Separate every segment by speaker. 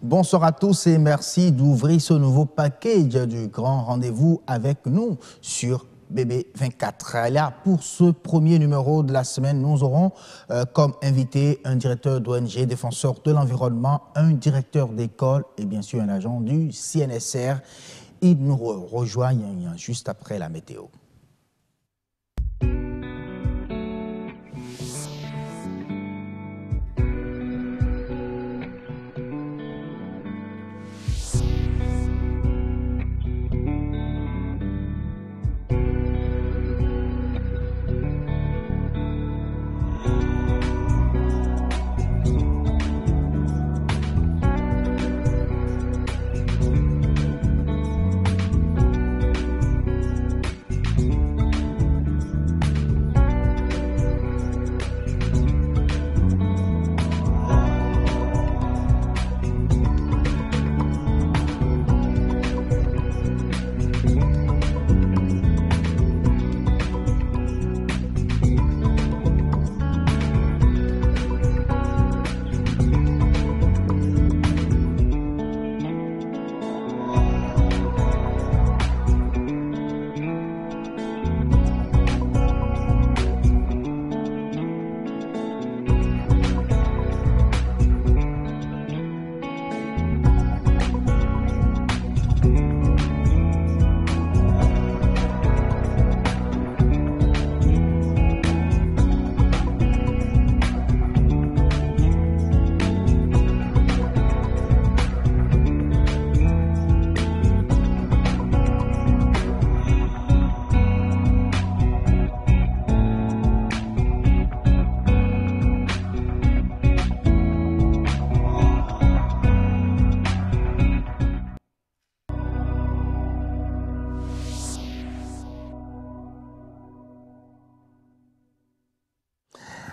Speaker 1: Bonsoir à tous et merci d'ouvrir ce nouveau package du grand rendez-vous avec nous sur BB24. Là, pour ce premier numéro de la semaine, nous aurons comme invité un directeur d'ONG, défenseur de l'environnement, un directeur d'école et bien sûr un agent du CNSR. Ils nous rejoignent juste après la météo.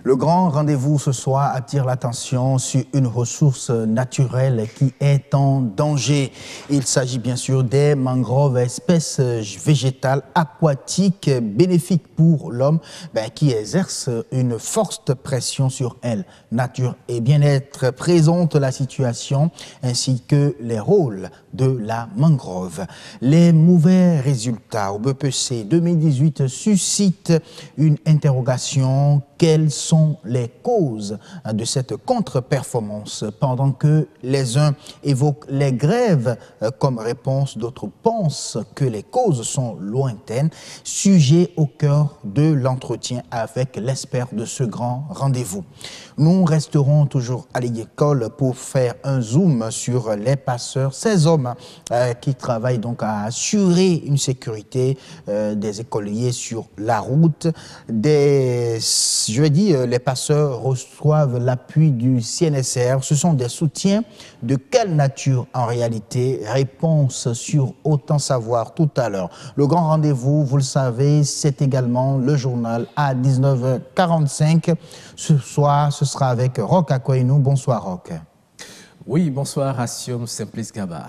Speaker 1: Le grand rendez-vous ce soir attire l'attention sur une ressource naturelle qui est en danger. Il s'agit bien sûr des mangroves, espèces végétales aquatiques bénéfiques pour l'homme qui exercent une forte pression sur elle. Nature et bien-être présentent la situation ainsi que les rôles de la mangrove. Les mauvais résultats au BPC 2018 suscitent une interrogation. Quelles sont les causes de cette contre-performance? Pendant que les uns évoquent les grèves comme réponse, d'autres pensent que les causes sont lointaines. Sujet au cœur de l'entretien avec l'expert de ce grand rendez-vous. Nous resterons toujours à l'école pour faire un zoom sur les passeurs, ces hommes qui travaillent donc à assurer une sécurité des écoliers sur la route. Les passeurs reçoivent l'appui du CNSR. Ce sont des soutiens de quelle nature en réalité? Réponse sur Autant Savoir tout à l'heure. Le grand rendez-vous, vous le savez, c'est également le journal à 19h45. Ce soir, ce sera avec Roch Akoinou. Bonsoir Roch.
Speaker 2: Oui, bonsoir Asiom Simplice Gaba.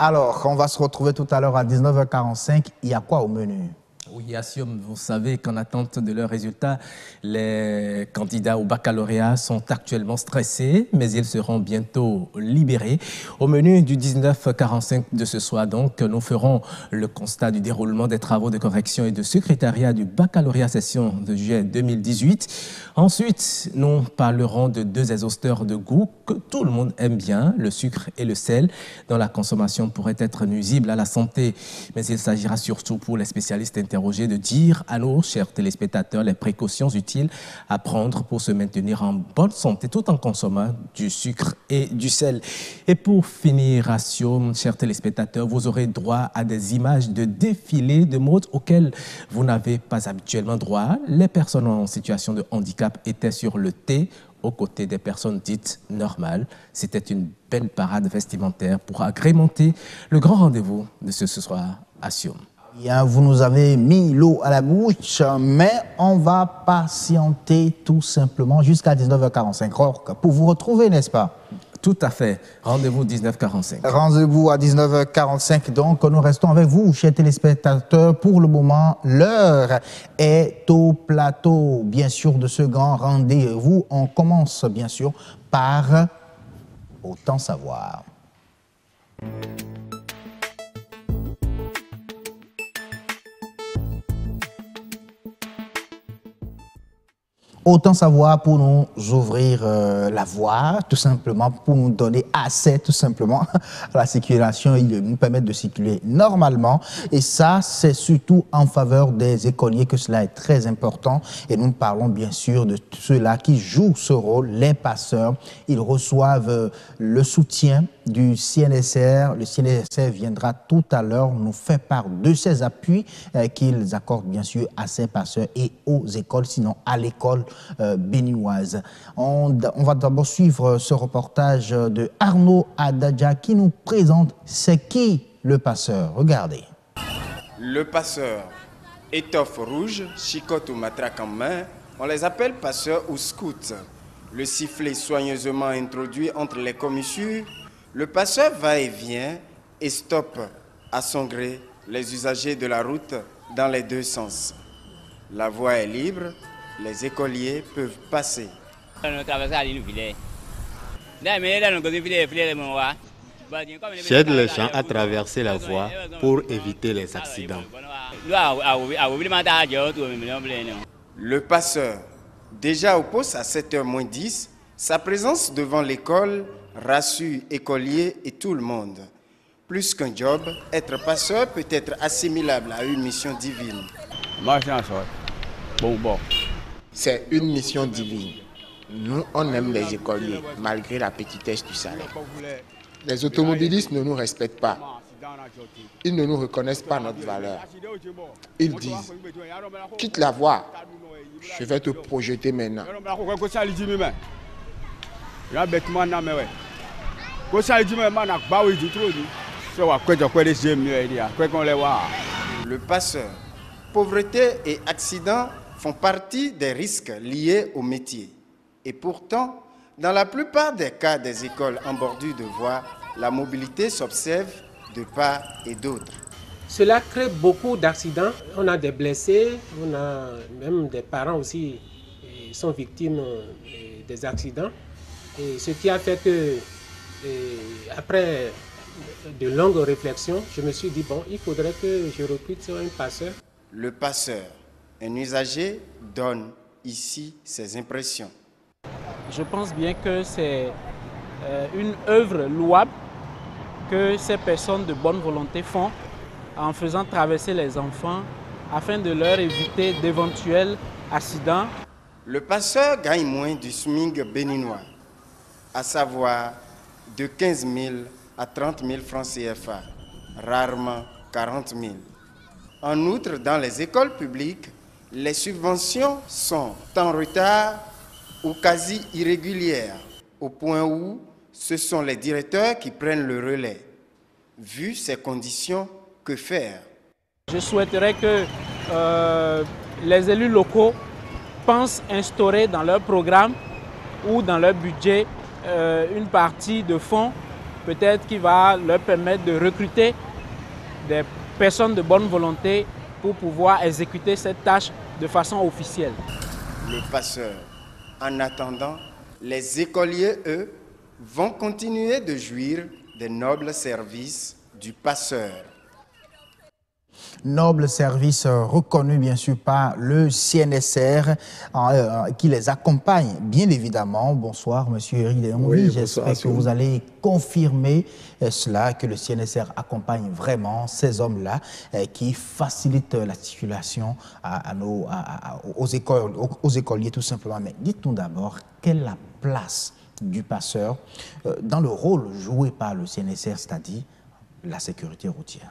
Speaker 1: Alors, on va se retrouver tout à l'heure à 19h45. Il y a quoi au menu?
Speaker 2: Oui, Asiom, vous savez qu'en attente de leurs résultats, les candidats au baccalauréat sont actuellement stressés, mais ils seront bientôt libérés. Au menu du 19h45 de ce soir, donc, nous ferons le constat du déroulement des travaux de correction et de secrétariat du baccalauréat session de juillet 2018. Ensuite, nous parlerons de deux exhausteurs de goût que tout le monde aime bien, le sucre et le sel, dont la consommation pourrait être nuisible à la santé. Mais il s'agira surtout pour les spécialistes interrogés de dire à nos chers téléspectateurs les précautions utiles à prendre pour se maintenir en bonne santé tout en consommant du sucre et du sel. Et pour finir, Asiom, chers téléspectateurs, vous aurez droit à des images de défilés de mode auxquels vous n'avez pas habituellement droit. Les personnes en situation de handicap étaient sur le thé aux côtés des personnes dites normales. C'était une belle parade vestimentaire pour agrémenter le grand rendez-vous de ce soir à Asiom.
Speaker 1: Bien, vous nous avez mis l'eau à la bouche, mais on va patienter tout simplement jusqu'à 19h45 pour vous retrouver, n'est-ce pas?
Speaker 2: Tout à fait. Rendez-vous 19h45.
Speaker 1: Rendez-vous à 19h45. Donc, nous restons avec vous, chers téléspectateurs. Pour le moment, l'heure est au plateau, bien sûr, de ce grand rendez-vous. On commence, bien sûr, par Autant Savoir. Autant savoir pour nous ouvrir la voie, tout simplement, pour nous donner accès, tout simplement, à la circulation et nous permettre de circuler normalement. Et ça, c'est surtout en faveur des écoliers que cela est très important. Et nous parlons bien sûr de ceux-là qui jouent ce rôle, les passeurs. Ils reçoivent le soutien du CNSR. Le CNSR viendra tout à l'heure nous faire part de ces appuis qu'ils accordent bien sûr à ces passeurs et aux écoles, sinon à l'école béninoise. On va d'abord suivre ce reportage de Arnaud Adadja qui nous présente c'est qui le passeur. Regardez.
Speaker 3: Le passeur, étoffe rouge, chicotte ou matraque en main, on les appelle passeurs ou scouts. Le sifflet soigneusement introduit entre les commissures, le passeur va et vient et stoppe à son gré les usagers de la route dans les deux sens. La voie est libre, les écoliers peuvent passer.
Speaker 4: J'aide les gens à traverser la voie pour éviter les accidents.
Speaker 3: Le passeur, déjà au poste à 7h moins 10, sa présence devant l'école rassure écoliers et tout le monde. Plus qu'un job, être passeur peut être assimilable à une mission divine.
Speaker 5: C'est une mission divine. Nous, on aime les écoliers, malgré la petitesse du salaire. Les automobilistes ne nous respectent pas. Ils ne nous reconnaissent pas notre valeur. Ils disent, quitte la voie, je vais te projeter maintenant.
Speaker 3: Le passeur, pauvreté et accidents font partie des risques liés au métier. Et pourtant, dans la plupart des cas des écoles en bordure de voie, la mobilité s'observe de part et d'autre.
Speaker 6: Cela crée beaucoup d'accidents. On a des blessés, on a même des parents aussi qui sont victimes des accidents. Et ce qui a fait que, après de longues réflexions, je me suis dit, bon, il faudrait que je recrute un passeur.
Speaker 3: Le passeur, un usager, donne ici ses impressions.
Speaker 7: Je pense bien que c'est une œuvre louable que ces personnes de bonne volonté font en faisant traverser les enfants afin de leur éviter d'éventuels accidents.
Speaker 3: Le passeur gagne moins du SMIC béninois, à savoir de 15 000 à 30 000 francs CFA, rarement 40 000. En outre, dans les écoles publiques, les subventions sont en retard ou quasi irrégulières, au point où ce sont les directeurs qui prennent le relais. Vu ces conditions, que faire?
Speaker 7: Je souhaiterais que les élus locaux pensent instaurer dans leur programme ou dans leur budget une partie de fonds, peut-être qui va leur permettre de recruter des personnes de bonne volonté pour pouvoir exécuter cette tâche de façon officielle.
Speaker 3: Le passeur. En attendant, les écoliers, eux, vont continuer de jouir des nobles services du passeur.
Speaker 1: Noble service reconnu bien sûr par le CNSR qui les accompagne bien évidemment. Bonsoir Monsieur Éric. Oui, j'espère que vous allez confirmer cela, que le CNSR accompagne vraiment ces hommes-là qui facilitent la circulation aux écoliers tout simplement. Mais dites-nous d'abord, quelle est la place du passeur dans le rôle joué par le CNSR, c'est-à-dire la sécurité routière?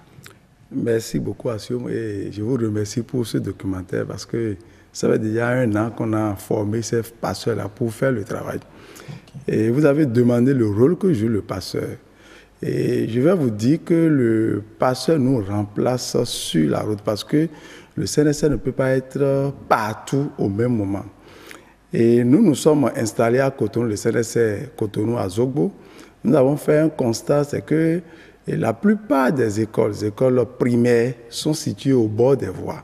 Speaker 8: Merci beaucoup, Assioum, et je vous remercie pour ce documentaire parce que ça fait déjà 1 an qu'on a formé ces passeurs-là pour faire le travail. Okay. Et vous avez demandé le rôle que joue le passeur. Et je vais vous dire que le passeur nous remplace sur la route parce que le CNSR ne peut pas être partout au même moment. Et nous sommes installés à Cotonou, le CNSR Cotonou à Zogbo. Nous avons fait un constat, c'est que la plupart des écoles primaires sont situées au bord des voies.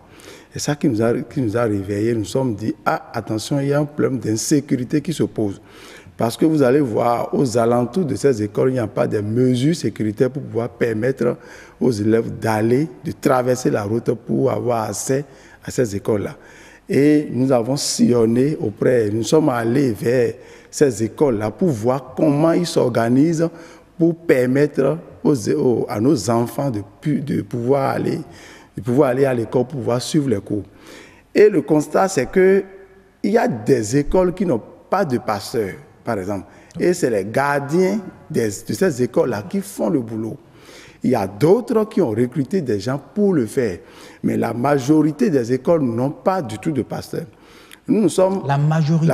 Speaker 8: Et ça qui nous a réveillés, nous nous sommes dit, ah, attention, il y a un problème d'insécurité qui se pose. Parce que vous allez voir, aux alentours de ces écoles, il n'y a pas de mesures sécuritaires pour pouvoir permettre aux élèves d'aller, de traverser la route pour avoir accès à ces écoles-là. Et nous avons sillonné nous sommes allés vers ces écoles-là pour voir comment ils s'organisent pour permettre à nos enfants de pouvoir aller à l'école, pour pouvoir suivre les cours. Et le constat, c'est qu'il y a des écoles qui n'ont pas de pasteur, par exemple. Et c'est les gardiens de ces écoles-là qui font le boulot. Il y a d'autres qui ont recruté des gens pour le faire. Mais la majorité des écoles n'ont pas du tout de pasteur. Nous sommes la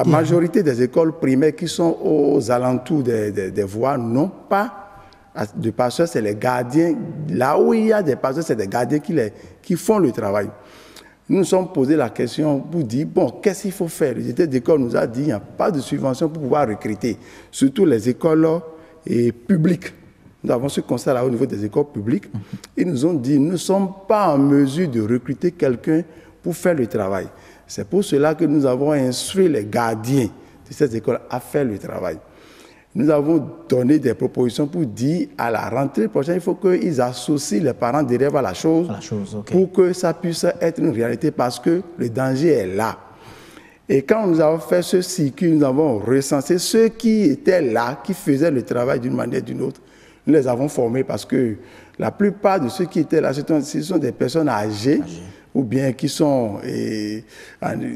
Speaker 8: majorité des écoles primaires qui sont aux alentours des voies n'ont pas de pasteurs, c'est les gardiens. Là où il y a des pasteurs, c'est des gardiens qui font le travail. Nous nous sommes posé la question pour dire, bon, qu'est-ce qu'il faut faire? Le directeur d'école nous a dit, il n'y a pas de subvention pour pouvoir recruter, surtout les écoles publiques. Nous avons ce constat-là au niveau des écoles publiques. Ils nous ont dit, nous ne sommes pas en mesure de recruter quelqu'un pour faire le travail. C'est pour cela que nous avons instruit les gardiens de ces écoles à faire le travail. Nous avons donné des propositions pour dire à la rentrée prochaine, il faut qu'ils associent les parents d'élèves à la chose, pour que ça puisse être une réalité parce que le danger est là. Et quand nous avons fait ce cycle, nous avons recensé ceux qui étaient là, qui faisaient le travail d'une manière ou d'une autre. Nous les avons formés parce que la plupart de ceux qui étaient là, ce sont des personnes âgées. Ou bien qui sont,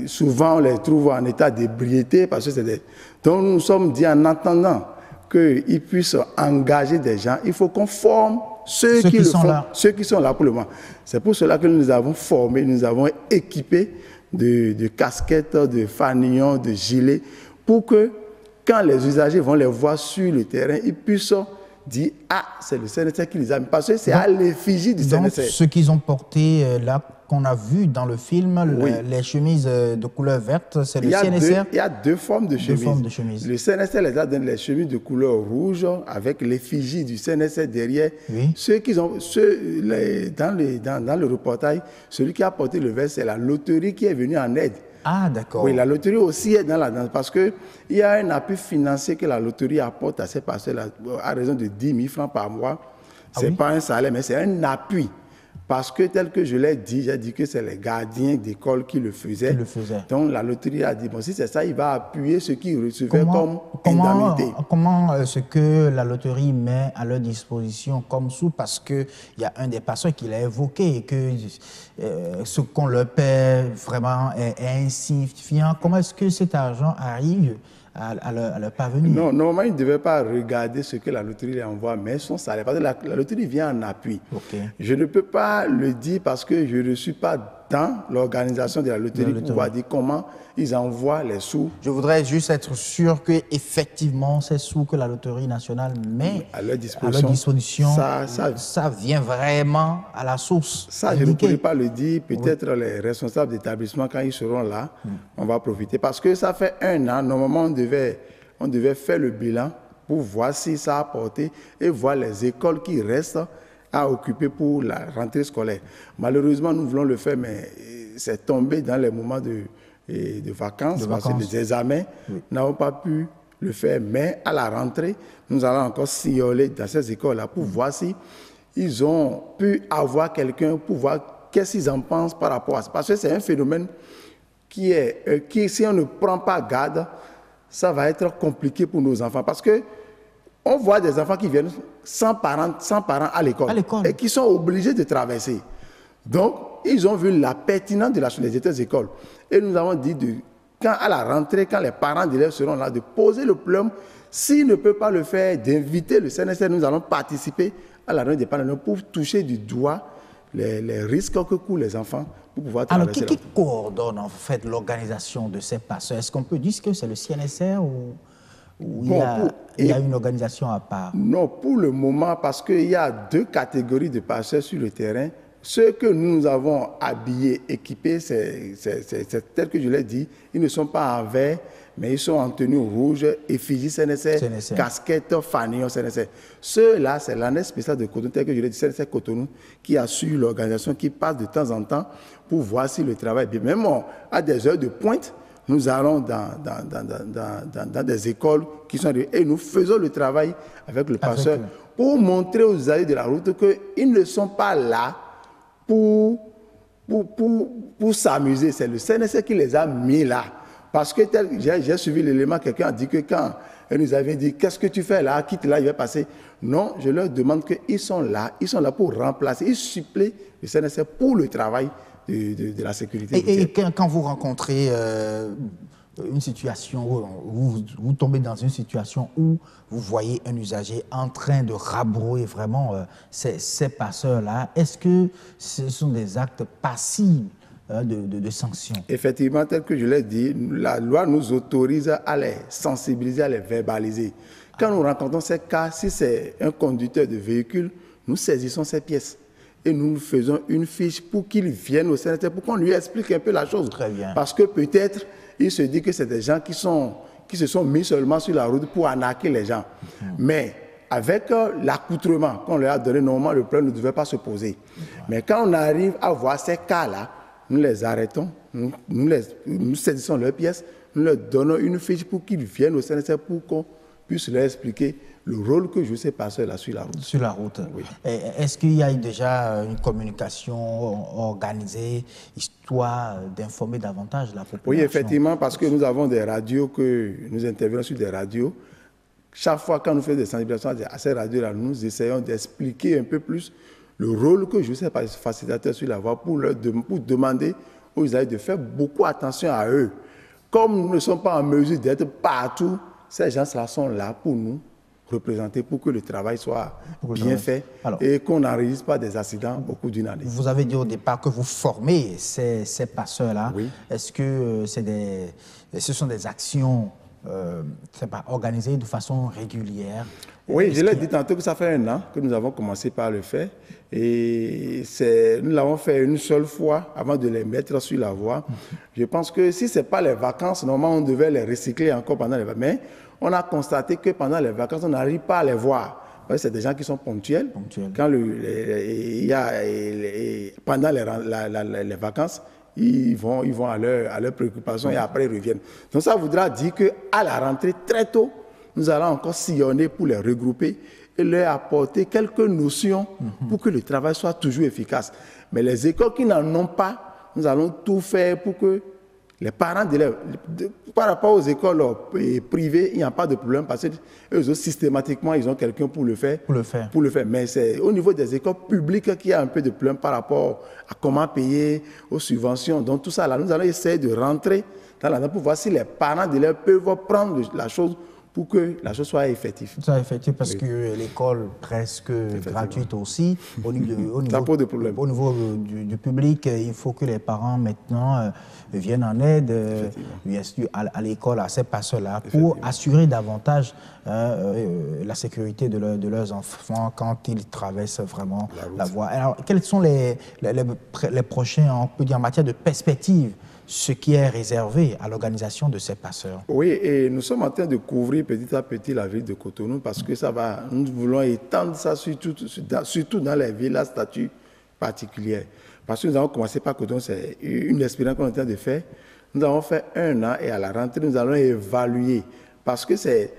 Speaker 8: souvent on les trouve en état d'ébriété, parce que c'est des... Donc nous nous sommes dit, en attendant qu'ils puissent engager des gens, il faut qu'on forme ceux qui sont là pour le moment. C'est pour cela que nous les avons formés, nous avons équipés de casquettes, de fanillons, de gilets, pour que quand les usagers vont les voir sur le terrain, ils puissent dire, ah, c'est le CNSR qui les a mis, parce que c'est à l'effigie du CNSR.
Speaker 1: Donc, ce qu'ils ont porté là, qu'on a vu dans le film, les chemises de couleur verte, c'est le CNSR.
Speaker 8: Il y a deux formes de chemises. Le CNSR les a donné les chemises de couleur rouge avec l'effigie du CNSR derrière. Oui. Dans le reportage, celui qui a porté le vert, c'est la loterie qui est venue en aide.
Speaker 1: Ah, d'accord.
Speaker 8: Oui, la loterie aussi est dans la danse parce qu'il y a un appui financier que la loterie apporte à ces pasteurs à raison de 10 000 francs par mois. Ce n'est pas un salaire, mais c'est un appui. Parce que, tel que je l'ai dit, j'ai dit que c'est les gardiens d'école qui le faisaient. Donc, la loterie a dit, bon, si c'est ça, il va appuyer ce qu'ils recevaient comme indemnité.
Speaker 1: Comment est-ce que la loterie met à leur disposition comme sous? Parce qu'il y a un des pasteurs qui l'a évoqué et que ce qu'on leur paie vraiment est insignifiant. Comment est-ce que cet argent arrive à leur parvenir?
Speaker 8: Non, normalement, ils ne devaient pas regarder ce que la loterie les envoie, mais son salaire. Parce que la loterie vient en appui. Je ne peux pas le dire parce que je ne suis pas dans l'organisation de la loterie pour pouvoir dire comment ils envoient les sous.
Speaker 1: Je voudrais juste être sûr qu'effectivement, ces sous que la Loterie nationale met à leur disposition, ça vient vraiment à la source.
Speaker 8: Ça, je ne pourrais pas le dire. Peut-être les responsables d'établissement, quand ils seront là, on va profiter. Parce que ça fait 1 an, normalement, on devait faire le bilan pour voir si ça a apporté et voir les écoles qui restent à occuper pour la rentrée scolaire. Malheureusement, nous voulons le faire, mais c'est tombé dans les moments de vacances, parce que les examens n'avons pas pu le faire. Mais à la rentrée, nous allons encore sillonner dans ces écoles-là pour voir si ils ont pu avoir quelqu'un pour voir qu'est-ce qu'ils en pensent par rapport à ça. Parce que c'est un phénomène qui, si on ne prend pas garde, ça va être compliqué pour nos enfants. Parce que on voit des enfants qui viennent sans parents à l'école et qui sont obligés de traverser. Donc, ils ont vu la pertinence de la chose des écoles. Et nous avons dit, quand à la rentrée, quand les parents d'élèves seront là, de poser le problème. S'ils ne peuvent pas le faire, d'inviter le CNSR, nous allons participer à la réunion des parents pour toucher du doigt les risques que courent les enfants pour pouvoir traverser.
Speaker 1: Alors, qui coordonne en fait l'organisation de ces pasteurs? Est-ce qu'on peut dire que c'est le CNSR ou il y a une organisation à part?
Speaker 8: Non, pour le moment, parce qu'il y a 2 catégories de pasteurs sur le terrain. Ceux que nous avons habillés, équipés, c'est tel que je l'ai dit, ils ne sont pas en vert, mais ils sont en tenue rouge, effigie CNSR, casquette, fanillon CNSR. Ceux-là, c'est l'année spéciale de Cotonou, tel que je l'ai dit, CNSR Cotonou, qui assure l'organisation, qui passe de temps en temps pour voir si le travail est bien. Même à des heures de pointe, nous allons dans des écoles qui sont... Et nous faisons le travail avec le passeur pour montrer aux usagers de la route qu'ils ne sont pas là pour s'amuser. C'est le CNSS qui les a mis là. Parce que j'ai suivi l'élément, quelqu'un a dit que quand elle nous avait dit « Qu'est-ce que tu fais là? Quitte là, il va passer. » Non, je leur demande qu'ils sont là pour remplacer, ils suppléent le CNSS pour le travail de la sécurité.
Speaker 1: Et quand vous rencontrez une situation, vous tombez dans une situation où vous voyez un usager en train de rabrouer vraiment ces passeurs-là, est-ce que ce sont des actes passibles de sanctions?
Speaker 8: Effectivement, tel que je l'ai dit, la loi nous autorise à les sensibiliser, à les verbaliser. Quand nous rencontrons ces cas, si c'est un conducteur de véhicule, nous saisissons ces pièces et nous faisons une fiche pour qu'il vienne au CNSS, pour qu'on lui explique un peu la chose.
Speaker 1: Très bien.
Speaker 8: Parce que peut-être, il se dit que c'est des gens qui se sont mis seulement sur la route pour arnaquer les gens. Mais avec l'accoutrement qu'on leur a donné, normalement, le problème ne devait pas se poser. Mais quand on arrive à voir ces cas-là, nous les arrêtons, nous saisissons leurs pièces, nous leur donnons une fiche pour qu'ils viennent au CNSS pour qu'on puisse leur expliquer le rôle que jouent ces passeurs-là sur la route.
Speaker 1: Sur la route.
Speaker 8: Oui.
Speaker 1: Est-ce qu'il y a déjà une communication organisée, histoire d'informer davantage la population?
Speaker 8: Oui, effectivement, parce que nous avons des radios, nous intervenons sur des radios. Chaque fois quand nous faisons des sensibilisations à ces radios-là, nous essayons d'expliquer un peu plus le rôle que jouent ces facilitateurs sur la voie pour demander aux usagers de faire beaucoup attention à eux. Comme nous ne sommes pas en mesure d'être partout, ces gens-là sont là pour nous représenter, pour que le travail soit bien fait et qu'on n'enregistre pas des accidents au cours d'une année.
Speaker 1: Vous avez dit au départ que vous formez ces passeurs-là.
Speaker 8: Oui.
Speaker 1: Est-ce que ce sont des actions organisées de façon régulière?
Speaker 8: Oui, je l'ai dit tantôt que ça fait 1 an que nous avons commencé par le faire. Et nous l'avons fait une seule fois avant de les mettre sur la voie. Je pense que si ce n'est pas les vacances, normalement on devait les recycler encore pendant les vacances. Mais on a constaté que pendant les vacances, on n'arrive pas à les voir. C'est des gens qui sont ponctuels. Quand pendant les vacances, ils vont à leurs préoccupations et après ils reviennent. Donc ça voudra dire qu'à la rentrée, très tôt, nous allons encore sillonner pour les regrouper et leur apporter quelques notions pour que le travail soit toujours efficace. Mais les écoles qui n'en ont pas, nous allons tout faire pour que les parents d'élèves, par rapport aux écoles privées, il n'y a pas de problème parce qu'eux systématiquement, ils ont quelqu'un pour le faire. Mais c'est au niveau des écoles publiques qu'il y a un peu de problème par rapport à comment payer, aux subventions. Donc tout ça, là, nous allons essayer de rentrer dans la pour voir si les parents d'élèves peuvent prendre la chose pour que la chose soit effective.
Speaker 1: Soit effective parce que l'école presque gratuite aussi. Au niveau du public, il faut que les parents maintenant viennent en aide bien sûr, à l'école, à ces passeurs-là, pour assurer davantage la sécurité de leurs enfants quand ils traversent vraiment la voie. Alors, quels sont les prochains, on peut dire, en matière de perspective, ce qui est réservé à l'organisation de ces passeurs?
Speaker 8: Oui, et nous sommes en train de couvrir petit à petit la ville de Cotonou parce que nous voulons étendre ça surtout dans les villes à statut particulier. Parce que nous avons commencé par Cotonou, c'est une expérience qu'on est en train de faire. Nous avons fait 1 an et à la rentrée, nous allons évaluer parce que c'est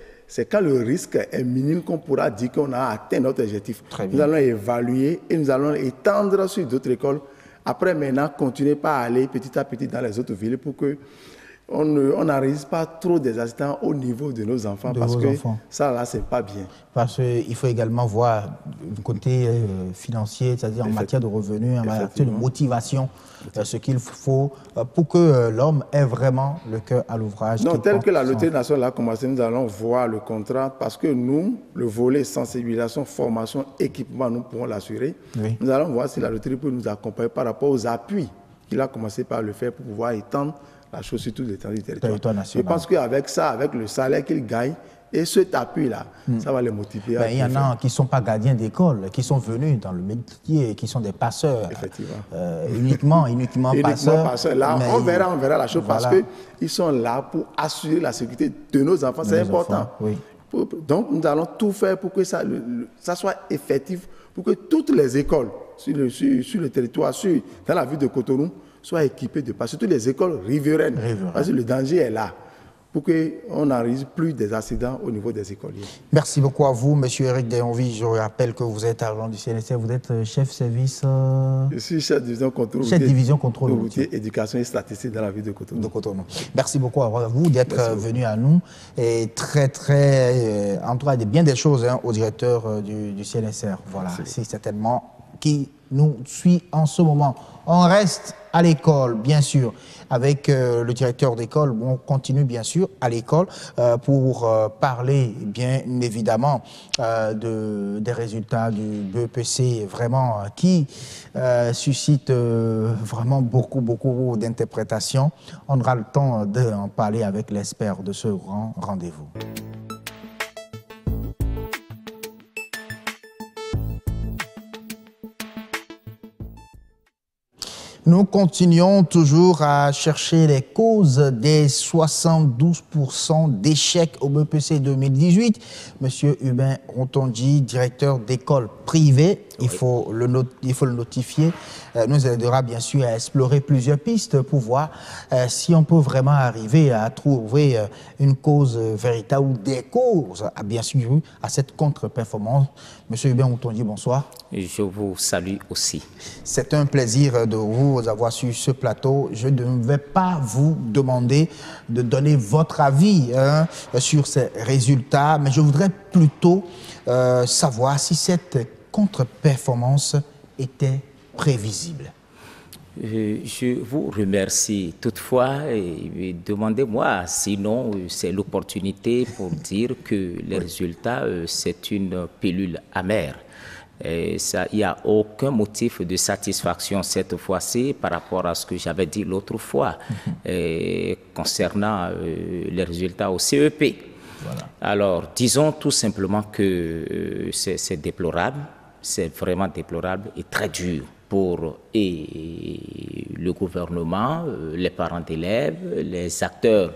Speaker 8: quand le risque est minime qu'on pourra dire qu'on a atteint notre objectif. Nous allons évaluer et nous allons étendre sur d'autres écoles. Après, maintenant, continuer par aller petit à petit dans les autres villes pour qu'on n'enregistre pas trop des accidents au niveau de nos enfants. Ça, là, c'est pas bien.
Speaker 1: Parce qu'il faut également voir le côté financier, c'est-à-dire en matière de revenus, en matière de motivation, ce qu'il faut pour que l'homme ait vraiment le cœur à l'ouvrage.
Speaker 8: Non, tel que la Loterie nationale a commencé, nous allons voir le contrat parce que nous, le volet sensibilisation, formation, équipement, nous pourrons l'assurer. Oui. Nous allons voir si la Loterie peut nous accompagner par rapport aux appuis qu'il a commencé par le faire pour pouvoir étendre la chose sur tout l'étendue du territoire. Je pense qu'avec ça, avec le salaire qu'il gagne, et cet appui-là, ça va les motiver.
Speaker 1: Il y en a qui ne sont pas gardiens d'école, qui sont venus dans le métier, qui sont des passeurs.
Speaker 8: Effectivement.
Speaker 1: uniquement passeurs.
Speaker 8: Là, on verra la chose parce qu'ils sont là pour assurer la sécurité de nos enfants. C'est important. Donc, nous allons tout faire pour que ça soit effectif, pour que toutes les écoles sur le territoire, dans la ville de Cotonou, soient équipés de pas, surtout les écoles riveraines. Parce que le danger est là, pour qu'on n'arrive plus des accidents au niveau des écoliers.
Speaker 1: Merci beaucoup à vous, M. Eric Deyonville. Je rappelle que vous êtes agent du CNSR, vous êtes chef service...
Speaker 8: Je suis chef de division contrôle routier, éducation et statistique dans la ville de Cotonou.
Speaker 1: Merci beaucoup à vous d'être venu à nous. Et en tout cas, bien des choses au directeur du CNSR. Voilà, c'est certainement qui nous suit en ce moment. On reste à l'école, bien sûr, avec le directeur d'école. On continue, bien sûr, à l'école pour parler, bien évidemment, des résultats du BEPC, vraiment, qui suscite vraiment beaucoup d'interprétations. On aura le temps d'en parler avec l'expert de ce grand rendez-vous. Nous continuons toujours à chercher les causes des 72% d'échecs au BEPC 2018. Monsieur Hubin Rotondi, directeur d'école privée, il faut le notifier, nous aidera bien sûr à explorer plusieurs pistes pour voir si on peut vraiment arriver à trouver une cause véritable ou des causes, bien sûr, à cette contre-performance. Monsieur Hubin Rotondi, bonsoir.
Speaker 9: Je vous salue aussi.
Speaker 1: C'est un plaisir de vous avoir sur ce plateau. Je ne vais pas vous demander de donner votre avis sur ces résultats, mais je voudrais plutôt savoir si cette contre-performance était prévisible.
Speaker 9: Je vous remercie. Toutefois, demandez-moi, sinon c'est l'opportunité pour dire que les résultats, c'est une pilule amère. Il n'y a aucun motif de satisfaction cette fois-ci par rapport à ce que j'avais dit l'autre fois concernant les résultats au CEP. Voilà. Alors, disons tout simplement que c'est déplorable, c'est vraiment déplorable et très dur pour le gouvernement, les parents d'élèves, les acteurs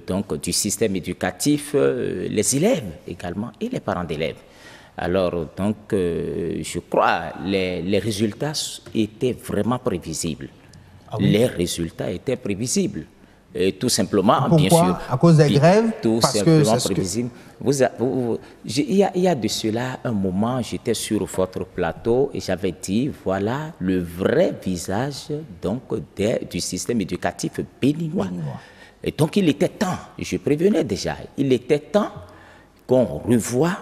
Speaker 9: donc, du système éducatif, les élèves également et les parents d'élèves. Alors, donc, je crois les résultats étaient vraiment prévisibles. Ah oui? Les résultats étaient prévisibles. Et tout simplement,
Speaker 1: pourquoi?
Speaker 9: Bien sûr.
Speaker 1: À cause des grèves?
Speaker 9: Tout simplement prévisible. Il y a de cela un moment, j'étais sur votre plateau et j'avais dit, voilà le vrai visage donc, du système éducatif béninois. Et donc, il était temps, je prévenais déjà, il était temps qu'on revoie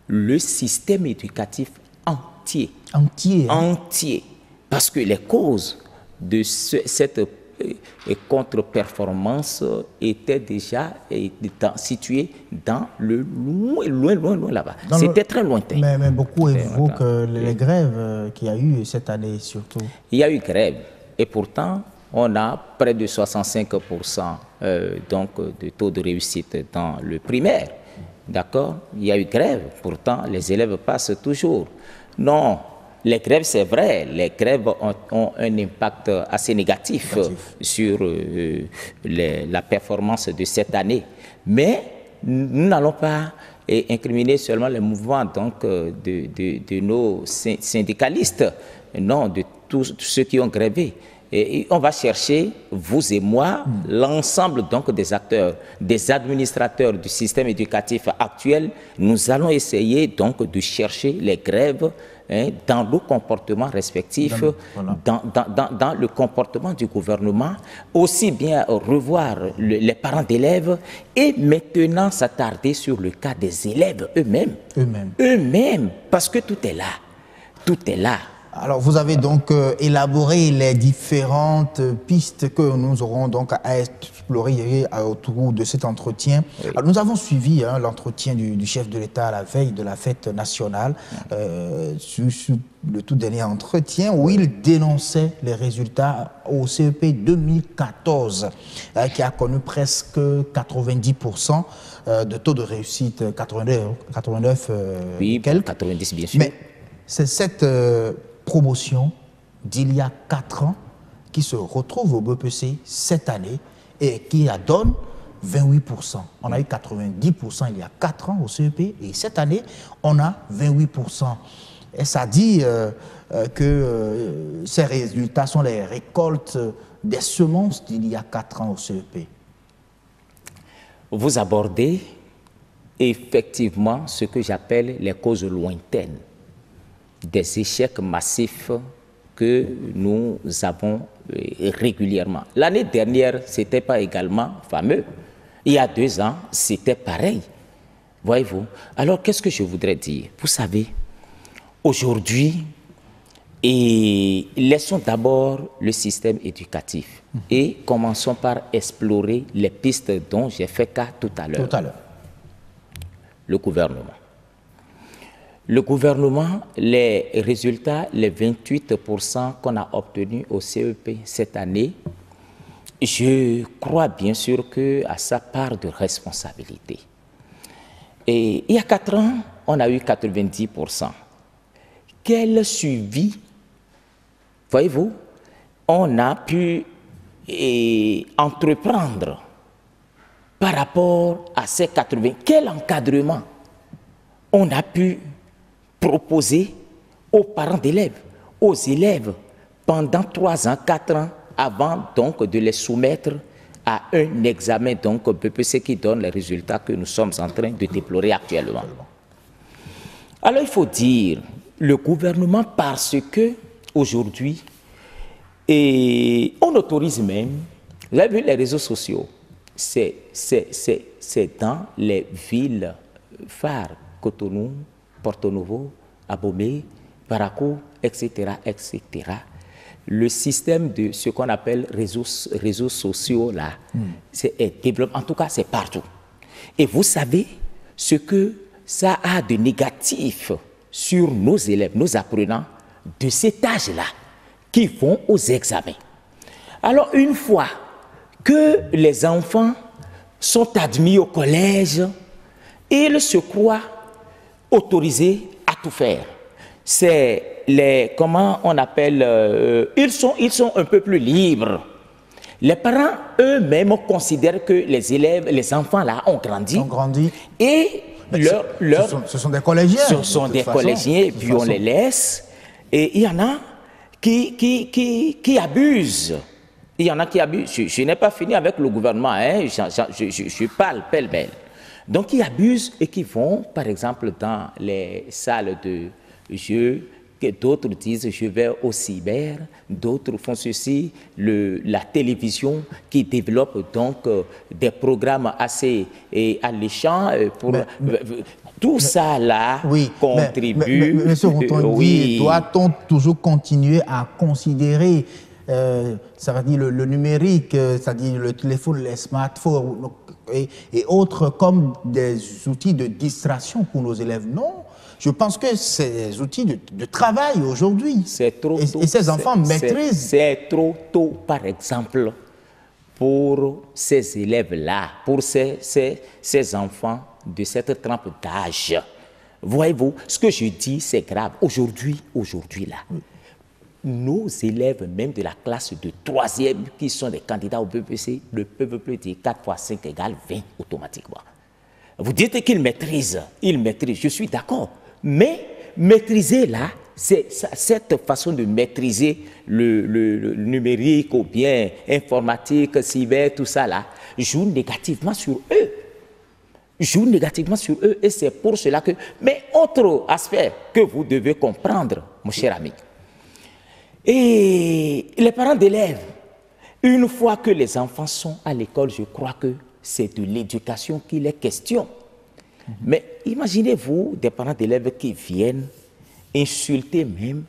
Speaker 9: le système éducatif entier. Entier. Parce que les causes de cette contre-performance étaient déjà situées dans le loin là-bas. C'était très lointain.
Speaker 1: Mais beaucoup évoquent les grèves qu'il y a eu cette année surtout.
Speaker 9: Il y a eu grève. Et pourtant, on a près de 65% donc, de taux de réussite dans le primaire. D'accord? Il y a eu grève, pourtant les élèves passent toujours. Non, les grèves, c'est vrai, les grèves ont un impact assez négatif sur la performance de cette année. Mais nous n'allons pas incriminer seulement les mouvements donc, de nos syndicalistes, non, de tous ceux qui ont grévé. Et on va chercher, vous et moi, l'ensemble donc des acteurs, des administrateurs du système éducatif actuel. Nous allons essayer donc de chercher les grèves dans nos comportements respectifs, dans le comportement du gouvernement, aussi bien revoir les parents d'élèves et maintenant s'attarder sur le cas des élèves eux-mêmes, parce que tout est là. Tout est là.
Speaker 1: Alors, vous avez donc élaboré les différentes pistes que nous aurons donc à explorer autour de cet entretien. Oui. Alors, nous avons suivi l'entretien du chef de l'État à la veille de la fête nationale, sur le tout dernier entretien où il dénonçait les résultats au CEP 2014, qui a connu presque 90% de taux de réussite, 89
Speaker 9: oui,
Speaker 1: quelques.
Speaker 9: 90 bien sûr.
Speaker 1: Mais c'est cette promotion d'il y a 4 ans qui se retrouve au BEPC cette année et qui donne 28%. On a eu 90% il y a 4 ans au CEP et cette année, on a 28%. Est-ce à dire que ces résultats sont les récoltes des semences d'il y a 4 ans au CEP?
Speaker 9: Vous abordez effectivement ce que j'appelle les causes lointaines des échecs massifs que nous avons régulièrement. L'année dernière, ce n'était pas également fameux. Il y a 2 ans, c'était pareil. Voyez-vous? Alors, qu'est-ce que je voudrais dire? Vous savez, aujourd'hui, laissons d'abord le système éducatif et commençons par explorer les pistes dont j'ai fait cas tout à l'heure. Le gouvernement. Le gouvernement, les résultats, les 28% qu'on a obtenus au CEP cette année, je crois bien sûr qu'à sa part de responsabilité. Et il y a 4 ans, on a eu 90%. Quel suivi, voyez-vous, on a pu entreprendre par rapport à ces 80? Quel encadrement on a pu proposer aux parents d'élèves, aux élèves, pendant 3 ans, 4 ans, avant donc de les soumettre à un examen donc BPC qui donne les résultats que nous sommes en train de déplorer actuellement. Alors il faut dire, le gouvernement, parce que aujourd'hui, on autorise même, vous avez vu les réseaux sociaux, c'est dans les villes phares, Cotonou, Porto Novo, Abomey, Parakou, etc., etc. Le système de ce qu'on appelle réseaux sociaux, là, est développé. En tout cas, c'est partout. Et vous savez ce que ça a de négatif sur nos élèves, nos apprenants de cet âge-là, qui vont aux examens. Alors, une fois que les enfants sont admis au collège, ils se croient autorisés à tout faire. C'est les, comment on appelle, ils sont un peu plus libres. Les parents eux-mêmes considèrent que les élèves, les enfants là ont grandi. Et
Speaker 1: ce sont des collégiens.
Speaker 9: Ce sont des collégiens, et puis on les laisse. Et il y en a qui abusent. Il y en a qui abusent. Je n'ai pas fini avec le gouvernement, hein. Je parle pêle-mêle. Donc, ils abusent et qui vont, par exemple, dans les salles de jeux, que d'autres disent je vais au cyber, d'autres font ceci, la télévision qui développe donc des programmes assez alléchants pour tout ça là contribue.
Speaker 1: Mais Monsieur Routondi, doit-on toujours continuer à considérer ça va dire le numérique, c'est-à-dire le téléphone, les smartphones et autres comme des outils de distraction pour nos élèves? Non. Je pense que c'est des outils de travail aujourd'hui.
Speaker 9: C'est trop tôt.
Speaker 1: Et ces enfants maîtrisent.
Speaker 9: C'est trop tôt, par exemple, pour ces élèves-là, pour ces enfants de cette trempe d'âge. Voyez-vous, ce que je dis, c'est grave. Aujourd'hui là, nos élèves, même de la classe de 3e, qui sont des candidats au BPC, ne peuvent plus dire 4 fois 5 égale 20 automatiquement. Vous dites qu'ils maîtrisent, je suis d'accord. Mais maîtriser là, c'est cette façon de maîtriser le numérique ou bien informatique, cyber, tout ça là, joue négativement sur eux. Et c'est pour cela que... Mais autre aspect que vous devez comprendre, mon cher ami, et les parents d'élèves, une fois que les enfants sont à l'école, je crois que c'est de l'éducation qu'il est question. Mais imaginez-vous des parents d'élèves qui viennent insulter même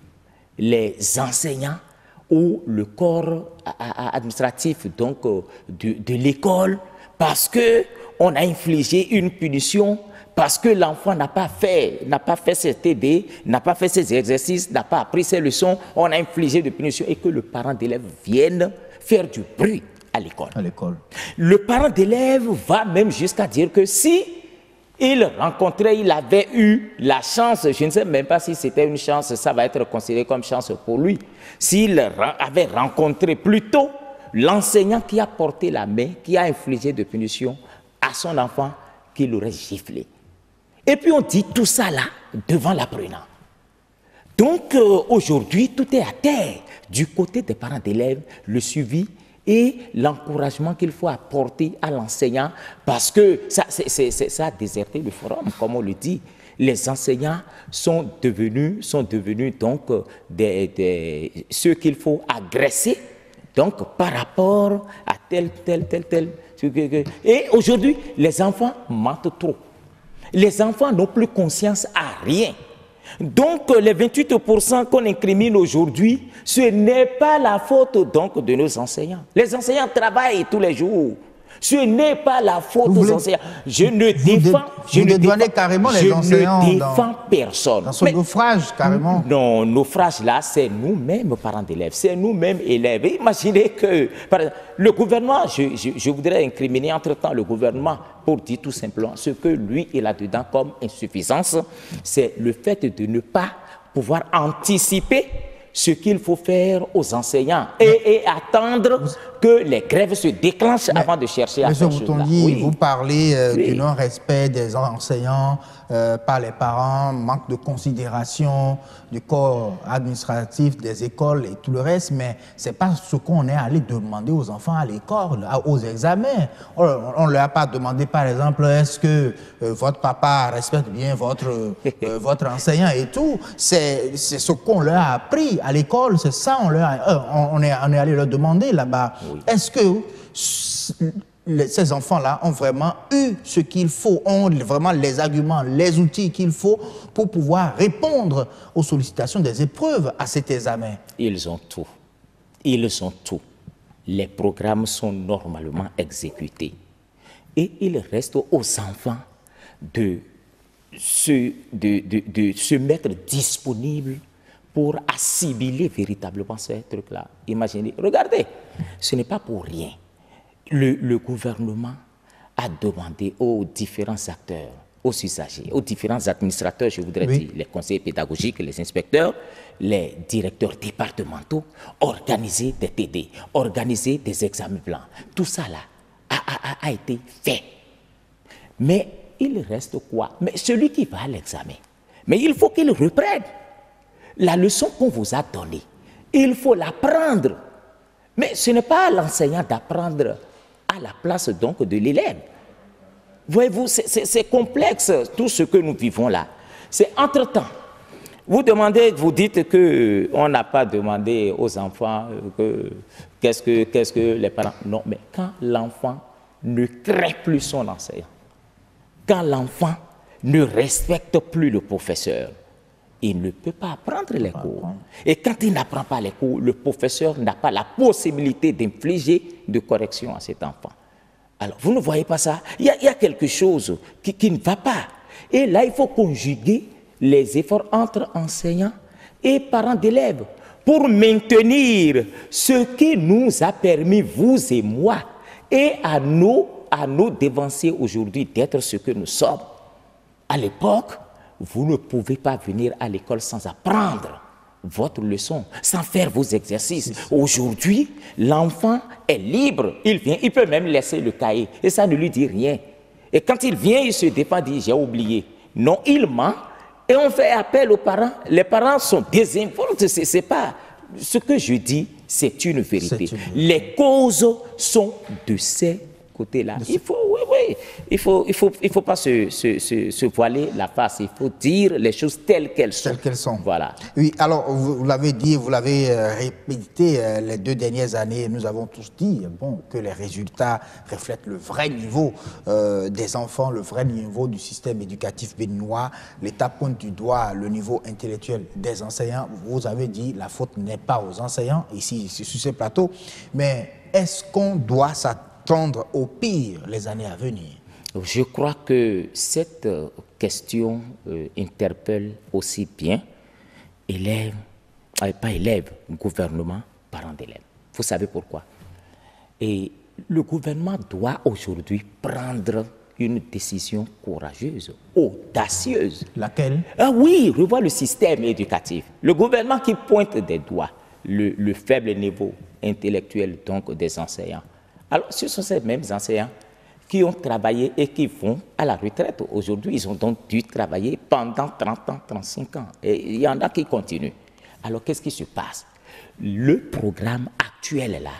Speaker 9: les enseignants ou le corps administratif donc, de l'école parce qu'on a infligé une punition, parce que l'enfant n'a pas fait ses TD, n'a pas fait ses exercices, n'a pas appris ses leçons, on a infligé de punition et que le parent d'élève vienne faire du bruit à l'école. Le parent d'élève va même jusqu'à dire que si il avait eu la chance, je ne sais même pas si c'était une chance, ça va être considéré comme chance pour lui, s'il avait rencontré plus tôt l'enseignant qui a porté la main, qui a infligé de punition à son enfant, qu'il l'aurait giflé. Et puis on dit tout ça là devant l'apprenant. Donc aujourd'hui, tout est à terre. Du côté des parents d'élèves, le suivi et l'encouragement qu'il faut apporter à l'enseignant, parce que ça a déserté le forum, comme on le dit. Les enseignants sont devenus donc ceux qu'il faut agresser, donc par rapport à tel. Et aujourd'hui, les enfants mentent trop. Les enfants n'ont plus conscience à rien. Donc, les 28% qu'on incrimine aujourd'hui, ce n'est pas la faute donc de nos enseignants. Les enseignants travaillent tous les jours. Ce n'est pas la faute des enseignants. Je ne défends personne.
Speaker 1: Dans ce naufrage, carrément.
Speaker 9: Non, naufrage là, c'est nous-mêmes, parents d'élèves. C'est nous-mêmes, élèves. Imaginez que le gouvernement, je voudrais incriminer entre-temps le gouvernement pour dire tout simplement ce que lui, il a dedans comme insuffisance, c'est le fait de ne pas pouvoir anticiper ce qu'il faut faire aux enseignants et attendre que les grèves se déclenchent avant de chercher à faire cela.
Speaker 1: Oui. Vous parlez du non-respect des enseignants par les parents, manque de considération du corps administratif des écoles et tout le reste, mais ce n'est pas ce qu'on est allé demander aux enfants à l'école, aux examens. On ne leur a pas demandé, par exemple, est-ce que votre papa respecte bien votre enseignant et tout. C'est ce qu'on leur a appris à l'école, c'est ça, on est allé leur demander là-bas. Oui. Est-ce que ces enfants-là ont vraiment eu ce qu'il faut, ont vraiment les arguments, les outils qu'il faut pour pouvoir répondre aux sollicitations des épreuves à cet examen?
Speaker 9: Ils ont tout. Ils ont tout. Les programmes sont normalement exécutés. Et il reste aux enfants de se mettre disponibles pour assimiler véritablement ces trucs-là. Imaginez, regardez, ce n'est pas pour rien. Le gouvernement a demandé aux différents acteurs, aux usagers, aux différents administrateurs, je voudrais dire, les conseillers pédagogiques, les inspecteurs, les directeurs départementaux, organiser des TD, organiser des examens blancs. Tout ça là a été fait. Mais il reste quoi? Mais celui qui va à l'examen, mais il faut qu'il reprenne la leçon qu'on vous a donnée. Il faut l'apprendre. Mais ce n'est pas à l'enseignant d'apprendre à la place donc de l'élève. Voyez-vous, c'est complexe tout ce que nous vivons là. C'est entre-temps. Vous dites qu'on n'a pas demandé aux enfants qu'est-ce que les parents... Non, mais quand l'enfant ne craint plus son enseignant, quand l'enfant ne respecte plus le professeur, il ne peut pas apprendre les cours. Et quand il n'apprend pas les cours, le professeur n'a pas la possibilité d'infliger de correction à cet enfant. Alors, vous ne voyez pas ça? Il y a quelque chose qui ne va pas. Et là, il faut conjuguer les efforts entre enseignants et parents d'élèves pour maintenir ce qui nous a permis, vous et moi, et à nos devanciers aujourd'hui d'être ce que nous sommes. À l'époque, vous ne pouvez pas venir à l'école sans apprendre votre leçon, sans faire vos exercices. Aujourd'hui, l'enfant est libre. Il vient, il peut même laisser le cahier et ça ne lui dit rien. Et quand il vient, il se défend, dit « j'ai oublié ». Non, il ment et on fait appel aux parents. Les parents sont désinformés. C'est pas ce que je dis, c'est une vérité. Les causes sont de ces côté-là. Il faut pas se voiler la face. Il faut dire les choses telles qu'elles sont.
Speaker 1: Telles qu'elles sont.
Speaker 9: Voilà.
Speaker 1: Oui, alors vous l'avez dit, vous l'avez répété les 2 dernières années. Nous avons tous dit que les résultats reflètent le vrai niveau des enfants, le vrai niveau du système éducatif béninois. L'État pointe du doigt le niveau intellectuel des enseignants. Vous avez dit la faute n'est pas aux enseignants ici sur ce plateau, mais est-ce qu'on doit s'attendre au pire les années à venir?
Speaker 9: Je crois que cette question interpelle aussi bien élèves, pas élèves, gouvernement, parents d'élèves. Vous savez pourquoi? Et le gouvernement doit aujourd'hui prendre une décision courageuse, audacieuse.
Speaker 1: Laquelle?
Speaker 9: Ah oui, revoir le système éducatif. Le gouvernement qui pointe des doigts le faible niveau intellectuel donc des enseignants. Alors, ce sont ces mêmes enseignants qui ont travaillé et qui vont à la retraite. Aujourd'hui, ils ont donc dû travailler pendant 30 ans, 35 ans. Et il y en a qui continuent. Alors, qu'est-ce qui se passe? Le programme actuel, là,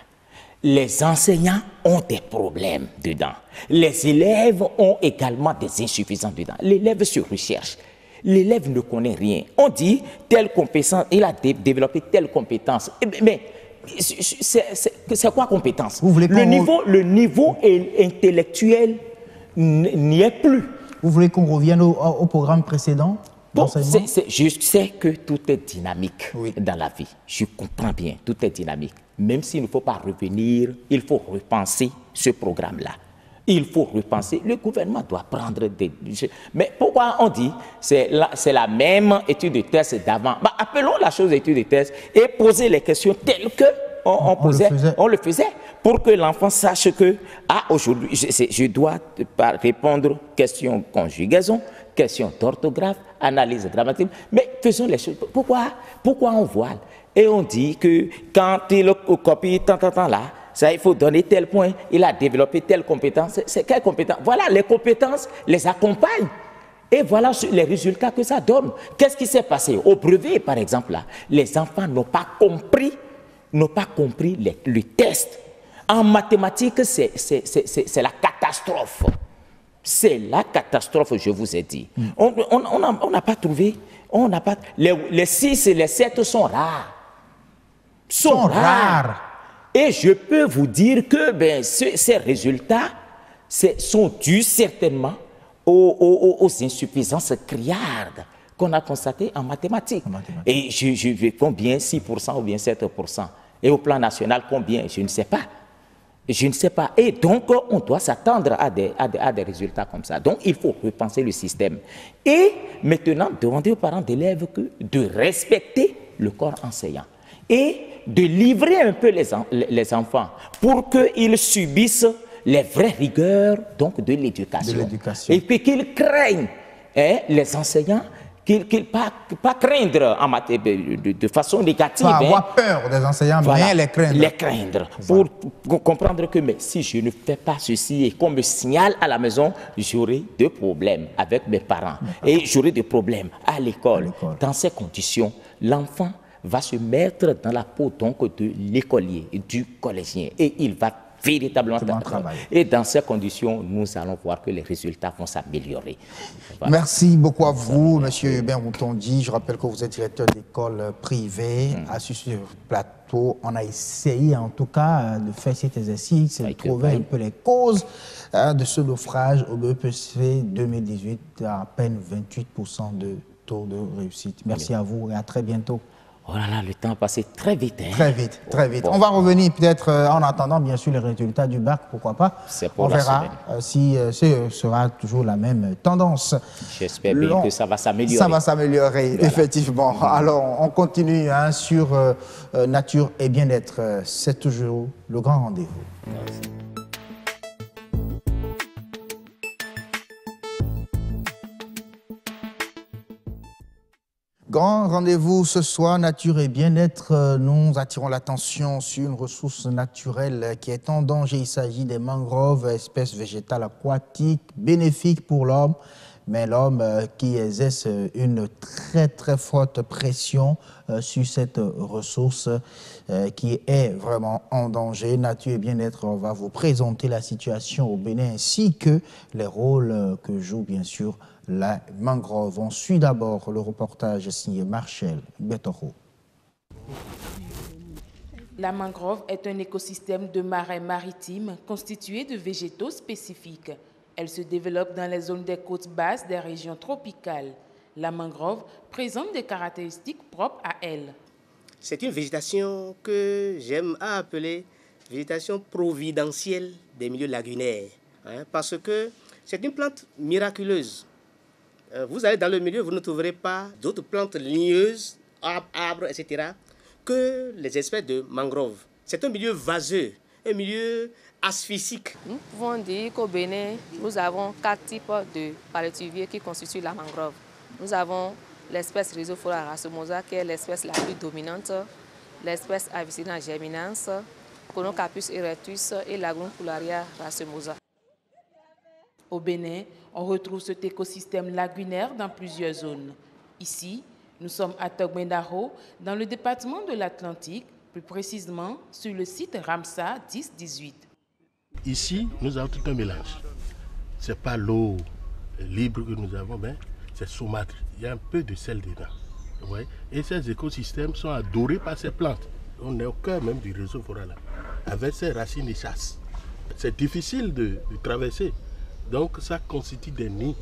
Speaker 9: les enseignants ont des problèmes dedans. Les élèves ont également des insuffisances dedans. L'élève se recherche. L'élève ne connaît rien. On dit telle compétence, il a développé telle compétence. Mais c'est quoi compétence? Le niveau intellectuel n'y est plus.
Speaker 1: Vous voulez qu'on revienne au programme précédent?
Speaker 9: Bon, je sais que tout est dynamique dans la vie. Je comprends bien, tout est dynamique. Même s'il ne faut pas revenir, il faut repenser ce programme-là. Il faut repenser. Le gouvernement doit prendre des... Mais pourquoi on dit c'est la même étude de test d'avant? Appelons la chose étude de test et poser les questions telles que on le faisait pour que l'enfant sache que aujourd'hui, je dois répondre question conjugaison, question d'orthographe, analyse grammatique. Mais faisons les choses. Pourquoi on voile? Et on dit que quand il copie tant là, ça, il faut donner tel point, il a développé telle compétence. C'est quelle compétence? Voilà, les compétences les accompagnent. Et voilà les résultats que ça donne. Qu'est-ce qui s'est passé? Au brevet, par exemple, là, les enfants n'ont pas compris le test. En mathématiques, c'est la catastrophe. C'est la catastrophe, je vous ai dit. On n'a pas trouvé, les 6 et les 7 sont rares. Sont rares. Et je peux vous dire que ces résultats sont dus certainement aux insuffisances criardes qu'on a constatées en mathématiques. Et je vais combien? 6% ou bien 7%. Et au plan national, combien? Je ne sais pas. Je ne sais pas. Et donc, on doit s'attendre à des résultats comme ça. Donc, il faut repenser le système. Et maintenant, demander aux parents d'élèves de respecter le corps enseignant. Et de livrer un peu les enfants pour qu'ils subissent les vraies rigueurs donc, de l'éducation. Et puis qu'ils craignent les enseignants, pas craindre de façon négative.
Speaker 1: Pas avoir peur des enseignants, mais les craindre.
Speaker 9: Les craindre, pour comprendre que si je ne fais pas ceci et qu'on me signale à la maison, j'aurai des problèmes avec mes parents. Et j'aurai des problèmes à l'école. Dans ces conditions, l'enfant va se mettre dans la peau donc de l'écolier, du collégien, et il va véritablement travailler. Et dans ces conditions, nous allons voir que les résultats vont s'améliorer.
Speaker 1: Voilà. Merci beaucoup à vous, Monsieur Hubert Moutondi. Je rappelle que vous êtes directeur d'école privée. À ce plateau, on a essayé en tout cas de faire cet exercice, de trouver un peu les causes de ce naufrage au BEPC 2018, à peine 28% de taux de réussite. Merci à vous et à très bientôt.
Speaker 9: Oh là là, le temps a passé très vite. Hein?
Speaker 1: Très vite, très vite. Bon. On va revenir peut-être en attendant bien sûr les résultats du bac, pourquoi pas.
Speaker 9: On
Speaker 1: verra si ce sera toujours la même tendance.
Speaker 9: J'espère bien que ça va s'améliorer.
Speaker 1: Ça va s'améliorer, voilà. Effectivement. Alors, on continue sur nature et bien-être. C'est toujours le grand rendez-vous. Merci. Grand rendez-vous ce soir, nature et bien-être. Nous attirons l'attention sur une ressource naturelle qui est en danger. Il s'agit des mangroves, espèces végétales aquatiques bénéfiques pour l'homme, mais l'homme qui exerce une très très forte pression sur cette ressource qui est vraiment en danger. Nature et bien-être, on va vous présenter la situation au Bénin ainsi que les rôles que joue bien sûr la mangrove. On suit d'abord le reportage signé Marcel Betoro.
Speaker 10: La mangrove est un écosystème de marais maritimes constitué de végétaux spécifiques. Elle se développe dans les zones des côtes basses des régions tropicales. La mangrove présente des caractéristiques propres à elle.
Speaker 11: C'est une végétation que j'aime appeler végétation providentielle des milieux lagunaires, parce que c'est une plante miraculeuse. Vous allez dans le milieu, vous ne trouverez pas d'autres plantes ligneuses, arbres, etc., que les espèces de mangroves. C'est un milieu vaseux, un milieu asphyxique.
Speaker 12: Nous pouvons dire qu'au Bénin, nous avons 4 types de palétuviers qui constituent la mangrove. Nous avons l'espèce Rhizophora racemosa, qui est l'espèce la plus dominante, l'espèce Avicennia germinans, Conocapus erectus et l'Agroncularia racemosa.
Speaker 10: Au Bénin, on retrouve cet écosystème lagunaire dans plusieurs zones. Ici, nous sommes à Togbendaho, dans le département de l'Atlantique, plus précisément sur le site Ramsar 10-18.
Speaker 13: Ici, nous avons tout un mélange. Ce n'est pas l'eau libre que nous avons, mais c'est saumâtre. Il y a un peu de sel dedans. Vous voyez? Et ces écosystèmes sont adorés par ces plantes. On est au cœur même du réseau floral, avec ces racines échasses. C'est difficile de traverser. Donc ça constitue des nids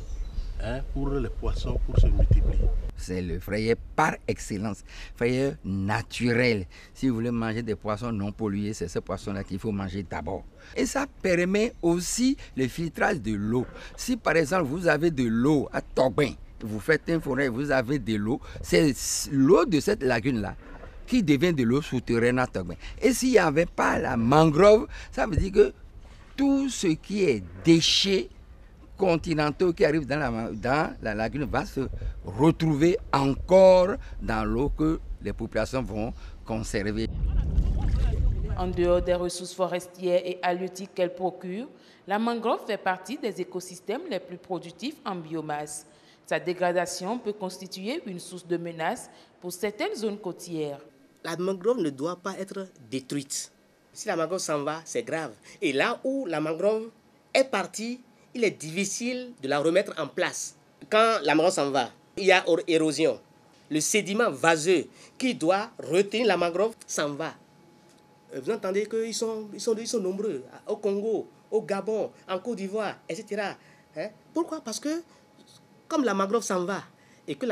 Speaker 13: pour les poissons pour se multiplier.
Speaker 14: C'est le frayeur par excellence, frayeur naturel. Si vous voulez manger des poissons non pollués, c'est ce poisson-là qu'il faut manger d'abord. Et ça permet aussi le filtrage de l'eau. Si par exemple vous avez de l'eau à Togben, vous faites un forêt, vous avez de l'eau, c'est l'eau de cette lagune-là qui devient de l'eau souterraine à Togben. Et s'il n'y avait pas la mangrove, ça veut dire que tout ce qui est déchets continentaux qui arrivent dans la lagune va se retrouver encore dans l'eau que les populations vont conserver.
Speaker 10: En dehors des ressources forestières et halieutiques qu'elle procure, la mangrove fait partie des écosystèmes les plus productifs en biomasse. Sa dégradation peut constituer une source de menace pour certaines zones côtières.
Speaker 11: La mangrove ne doit pas être détruite. Si la mangrove s'en va, c'est grave. Et là où la mangrove est partie, il est difficile de la remettre en place. Quand la mangrove s'en va, il y a érosion. Le sédiment vaseux qui doit retenir la mangrove s'en va. Vous entendez qu'ils sont nombreux au Congo, au Gabon, en Côte d'Ivoire, etc. Pourquoi? Parce que comme la mangrove s'en va et que,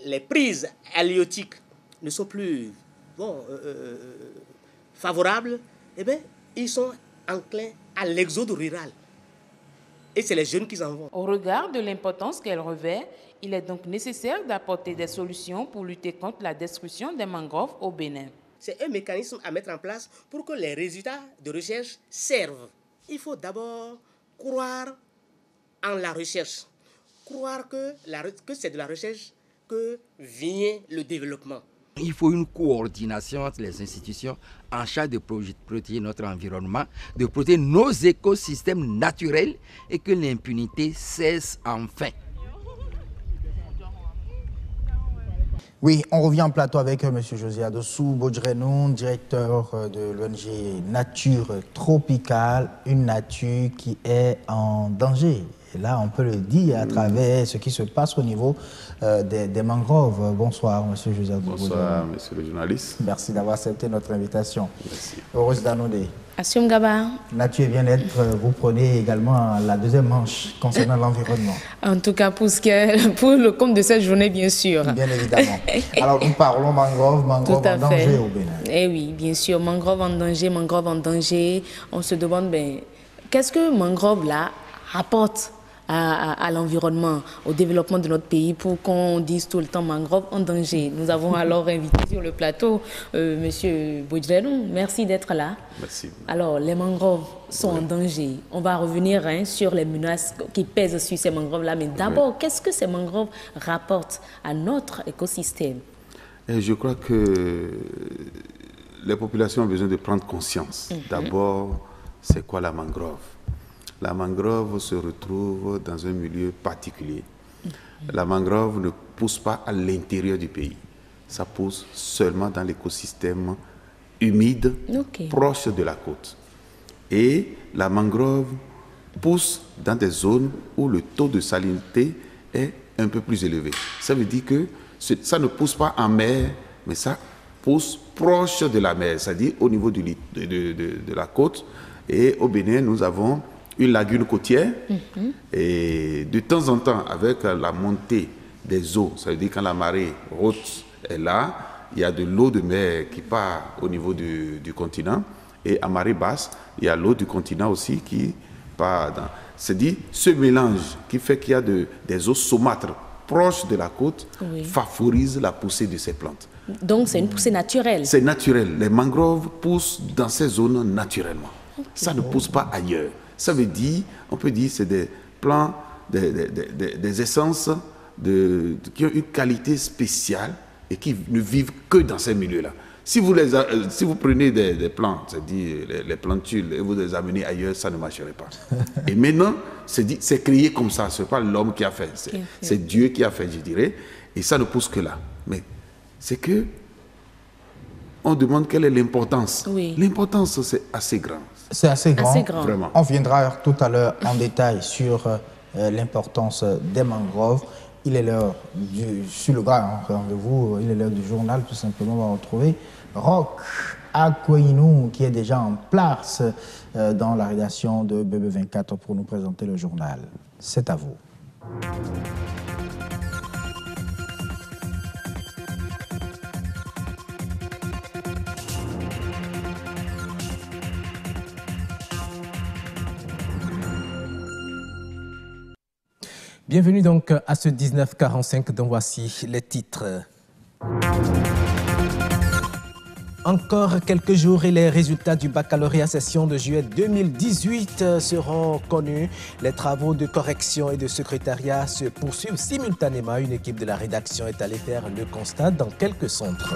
Speaker 11: les prises halieutiques ne sont plus favorables, eh bien, ils sont enclins à l'exode rural. Et c'est les jeunes qui s'en vont.
Speaker 10: Au regard de l'importance qu'elle revêt, il est donc nécessaire d'apporter des solutions pour lutter contre la destruction des mangroves au Bénin.
Speaker 11: C'est un mécanisme à mettre en place pour que les résultats de recherche servent. Il faut d'abord croire en la recherche. Croire que c'est de la recherche que vient le développement.
Speaker 14: Il faut une coordination entre les institutions en charge de protéger notre environnement, de protéger nos écosystèmes naturels et que l'impunité cesse enfin.
Speaker 1: Oui, on revient en plateau avec M. José Adossou Bodjrenou, directeur de l'ONG Nature Tropicale, une nature qui est en danger. Et là, on peut le dire à travers ce qui se passe au niveau des mangroves. Bonsoir, M. José Adossou.
Speaker 15: Bonsoir, monsieur le journaliste.
Speaker 1: Merci d'avoir accepté notre invitation.
Speaker 15: Merci.
Speaker 1: Heureuse d'Anoudé.
Speaker 16: Assum Gaba.
Speaker 1: Nature et bien-être, vous prenez également la deuxième manche concernant l'environnement.
Speaker 16: En tout cas, pour le compte de cette journée, bien sûr.
Speaker 1: Bien évidemment. Alors, nous parlons mangrove en danger au Bénin.
Speaker 16: Eh oui, bien sûr, mangrove en danger. On se demande, qu'est-ce que mangrove là apporte à l'environnement, au développement de notre pays, pour qu'on dise tout le temps mangrove en danger. Nous avons alors invité sur le plateau M. Bodjrenou. Merci d'être là.
Speaker 15: Merci.
Speaker 16: Alors, les mangroves sont en danger. On va revenir sur les menaces qui pèsent sur ces mangroves-là. Mais d'abord, qu'est-ce que ces mangroves rapportent à notre écosystème?
Speaker 15: Et je crois que les populations ont besoin de prendre conscience. D'abord, c'est quoi la mangrove? La mangrove se retrouve dans un milieu particulier. La mangrove ne pousse pas à l'intérieur du pays. Ça pousse seulement dans l'écosystème humide, proche de la côte. Et la mangrove pousse dans des zones où le taux de salinité est un peu plus élevé. Ça veut dire que ça ne pousse pas en mer, mais ça pousse proche de la mer, c'est-à-dire au niveau de la côte. Et au Bénin, nous avons une lagune côtière et de temps en temps, avec la montée des eaux, ça veut dire quand la marée haute est là, il y a de l'eau de mer qui part au niveau du continent et à marée basse, il y a l'eau du continent aussi qui part dans... C'est-à-dire ce mélange qui fait qu'il y a des eaux saumâtres proches de la côte favorise la poussée de ces plantes.
Speaker 16: Donc c'est une poussée naturelle?
Speaker 15: C'est naturel. Les mangroves poussent dans ces zones naturellement. Ça ne pousse pas ailleurs. Ça veut dire, on peut dire, c'est des plants, des essences qui ont une qualité spéciale et qui ne vivent que dans ces milieux-là. Si vous prenez des plantes, c'est-à-dire les plantules, et vous les amenez ailleurs, ça ne marcherait pas. Et maintenant, c'est créé comme ça. Ce n'est pas l'homme qui a fait. C'est Dieu qui a fait, je dirais. Et ça ne pousse que là. Mais c'est que on demande quelle est l'importance. Oui. L'importance, c'est assez grand.
Speaker 1: C'est assez grand.
Speaker 15: Vraiment.
Speaker 1: On viendra tout à l'heure en détail sur l'importance des mangroves. Il est l'heure, sur le grand rendez-vous, il est l'heure du journal, tout simplement. On va retrouver Roch Akouinou, qui est déjà en place dans la rédaction de BB24 pour nous présenter le journal. C'est à vous.
Speaker 2: Bienvenue donc à ce 1945 dont voici les titres. Encore quelques jours et les résultats du baccalauréat session de juillet 2018 seront connus. Les travaux de correction et de secrétariat se poursuivent simultanément. Une équipe de la rédaction est allée faire le constat dans quelques centres.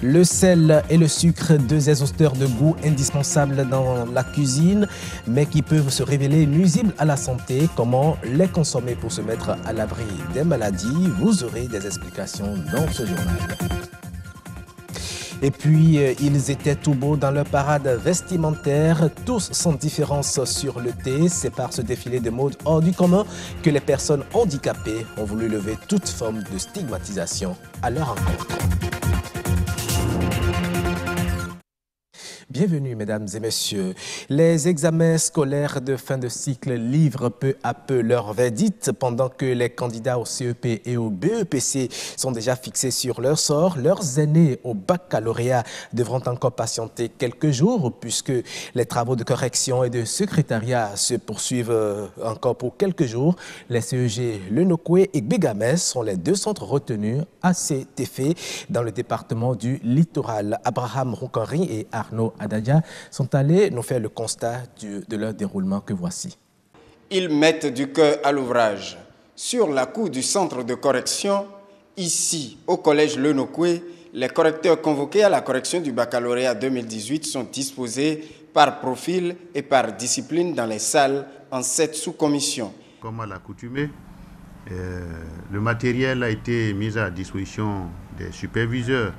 Speaker 2: Le sel et le sucre, deux exhausteurs de goût indispensables dans la cuisine, mais qui peuvent se révéler nuisibles à la santé. Comment les consommer pour se mettre à l'abri des maladies? Vous aurez des explications dans ce journal. Et puis, ils étaient tout beaux dans leur parade vestimentaire, tous sans différence sur le thé. C'est par ce défilé de mode hors du commun que les personnes handicapées ont voulu lever toute forme de stigmatisation à leur encontre. Bienvenue, mesdames et messieurs. Les examens scolaires de fin de cycle livrent peu à peu leur verdict pendant que les candidats au CEP et au BEPC sont déjà fixés sur leur sort. Leurs aînés au baccalauréat devront encore patienter quelques jours puisque les travaux de correction et de secrétariat se poursuivent encore pour quelques jours. Les CEG Le Nokwe et Bégamès sont les deux centres retenus à cet effet dans le département du littoral. Abraham Roukanri et Arnaud Adadja sont allés nous faire le constat de leur déroulement que voici.
Speaker 3: Ils mettent du cœur à l'ouvrage. Sur la cour du centre de correction, ici, au collège Le Nokwe, les correcteurs convoqués à la correction du baccalauréat 2018 sont disposés par profil et par discipline dans les salles en 7 sous-commissions.
Speaker 13: Comme à l'accoutumée, le matériel a été mis à disposition des superviseurs.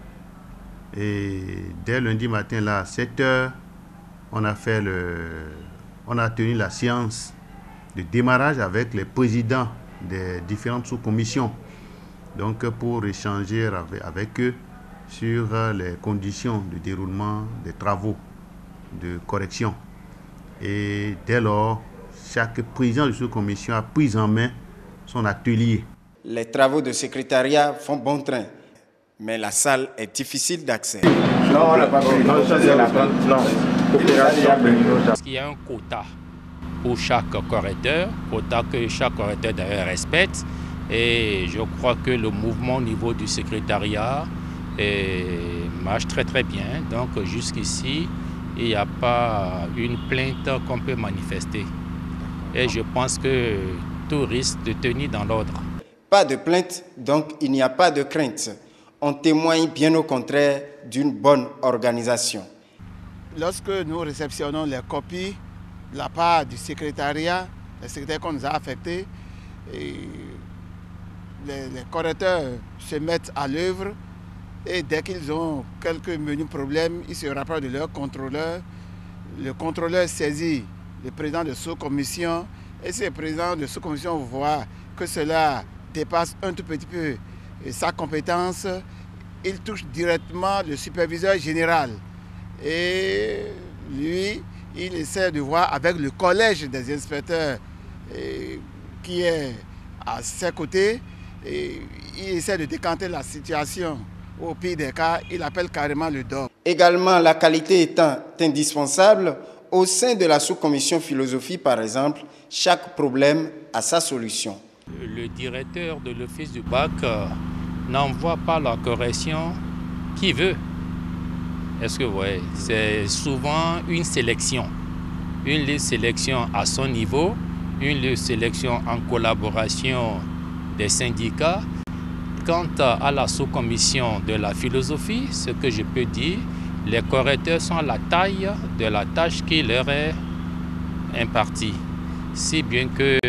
Speaker 13: Et dès lundi matin, là, à 7 h, on a tenu la séance de démarrage avec les présidents des différentes sous-commissions. Donc, pour échanger avec eux sur les conditions de déroulement des travaux de correction. Et dès lors, chaque président de sous-commission a pris en main son atelier.
Speaker 3: Les travaux de secrétariat font bon train. Mais la salle est difficile d'accès.
Speaker 17: Non, on n'a pas pris. Non, ça c'est la plante. Non.
Speaker 18: Parce qu'il y a un quota pour chaque correcteur, quota que chaque correcteur d'ailleurs respecte. Et je crois que le mouvement au niveau du secrétariat marche très très bien. Donc jusqu'ici, il n'y a pas une plainte qu'on peut manifester. Et je pense que tout risque de tenir dans l'ordre.
Speaker 3: Pas de plainte, donc il n'y a pas de crainte. On témoigne bien au contraire d'une bonne organisation.
Speaker 19: Lorsque nous réceptionnons les copies de la part du secrétariat, le secrétaire qu'on nous a affecté, les correcteurs se mettent à l'œuvre et dès qu'ils ont quelques menus problèmes, ils se rapprochent de leur contrôleur. Le contrôleur saisit le président de sous-commission et si le président de sous-commission voit que cela dépasse un tout petit peu sa compétence, il touche directement le superviseur général. Et lui, il essaie de voir avec le collège des inspecteurs qui est à ses côtés. Et il essaie de décanter la situation. Au pire des cas, il appelle carrément le DOR.
Speaker 3: Également, la qualité étant indispensable, au sein de la sous-commission philosophie, par exemple, chaque problème a sa solution.
Speaker 18: Le directeur de l'office du bac n'envoie pas la correction qui veut. Est-ce que vous voyez? C'est souvent une sélection. Une sélection à son niveau, une sélection en collaboration des syndicats. Quant à la sous-commission de la philosophie, ce que je peux dire, les correcteurs sont à la taille de la tâche qui leur est impartie. Si bien que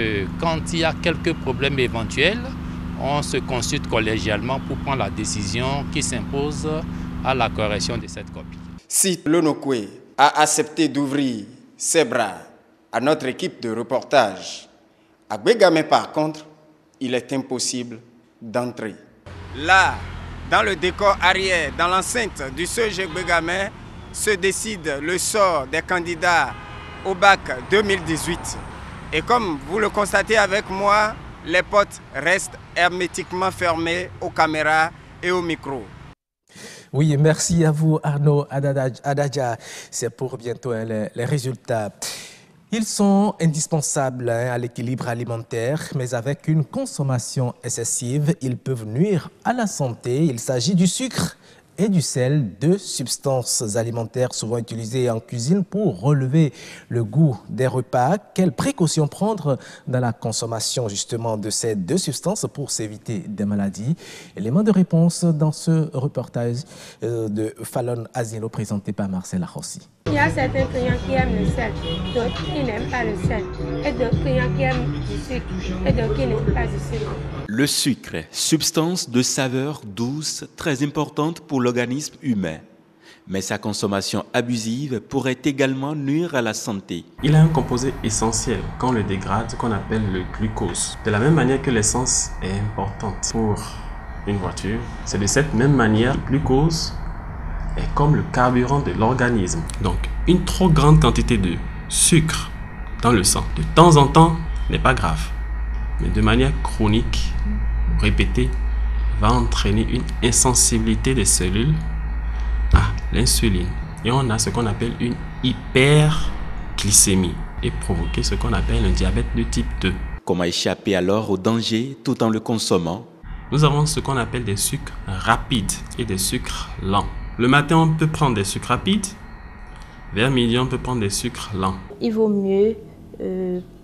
Speaker 18: quand il y a quelques problèmes éventuels, on se consulte collégialement pour prendre la décision qui s'impose à la correction de cette copie.
Speaker 3: Si l'ONOCUE a accepté d'ouvrir ses bras à notre équipe de reportage, à Gbegame par contre, il est impossible d'entrer. Là, dans le décor arrière, dans l'enceinte du CEG Gbegame, se décide le sort des candidats au bac 2018. Et comme vous le constatez avec moi, les portes restent hermétiquement fermées aux caméras et aux micros.
Speaker 2: Oui, merci à vous Arnaud Adadja. C'est pour bientôt les résultats. Ils sont indispensables à l'équilibre alimentaire, mais avec une consommation excessive, ils peuvent nuire à la santé. Il s'agit du sucre et du sel, deux substances alimentaires souvent utilisées en cuisine pour relever le goût des repas. Quelles précautions prendre dans la consommation justement de ces deux substances pour s'éviter des maladies? Élément de réponse dans ce reportage de Fallon Azilo présenté par Marcel Arrossi.
Speaker 20: Il y a certains clients qui aiment le sel, d'autres qui n'aiment pas le sel, et d'autres clients qui aiment du sucre, et d'autres qui n'aiment pas du sucre.
Speaker 21: Le sucre, substance de saveur douce très importante pour l'organisme humain. Mais sa consommation abusive pourrait également nuire à la santé.
Speaker 22: Il a un composé essentiel qu'on le dégrade, qu'on appelle le glucose. De la même manière que l'essence est importante pour une voiture, c'est de cette même manière le glucose est comme le carburant de l'organisme. Donc, une trop grande quantité de sucre dans le sang, de temps en temps, n'est pas grave. Mais de manière chronique, répétée, va entraîner une insensibilité des cellules à l'insuline. Et on a ce qu'on appelle une hyperglycémie et provoquer ce qu'on appelle un diabète de type 2.
Speaker 21: Comment échapper alors au danger tout en le consommant?
Speaker 22: Nous avons ce qu'on appelle des sucres rapides et des sucres lents. Le matin, on peut prendre des sucres rapides. Vers midi, on peut prendre des sucres lents.
Speaker 23: Il vaut mieux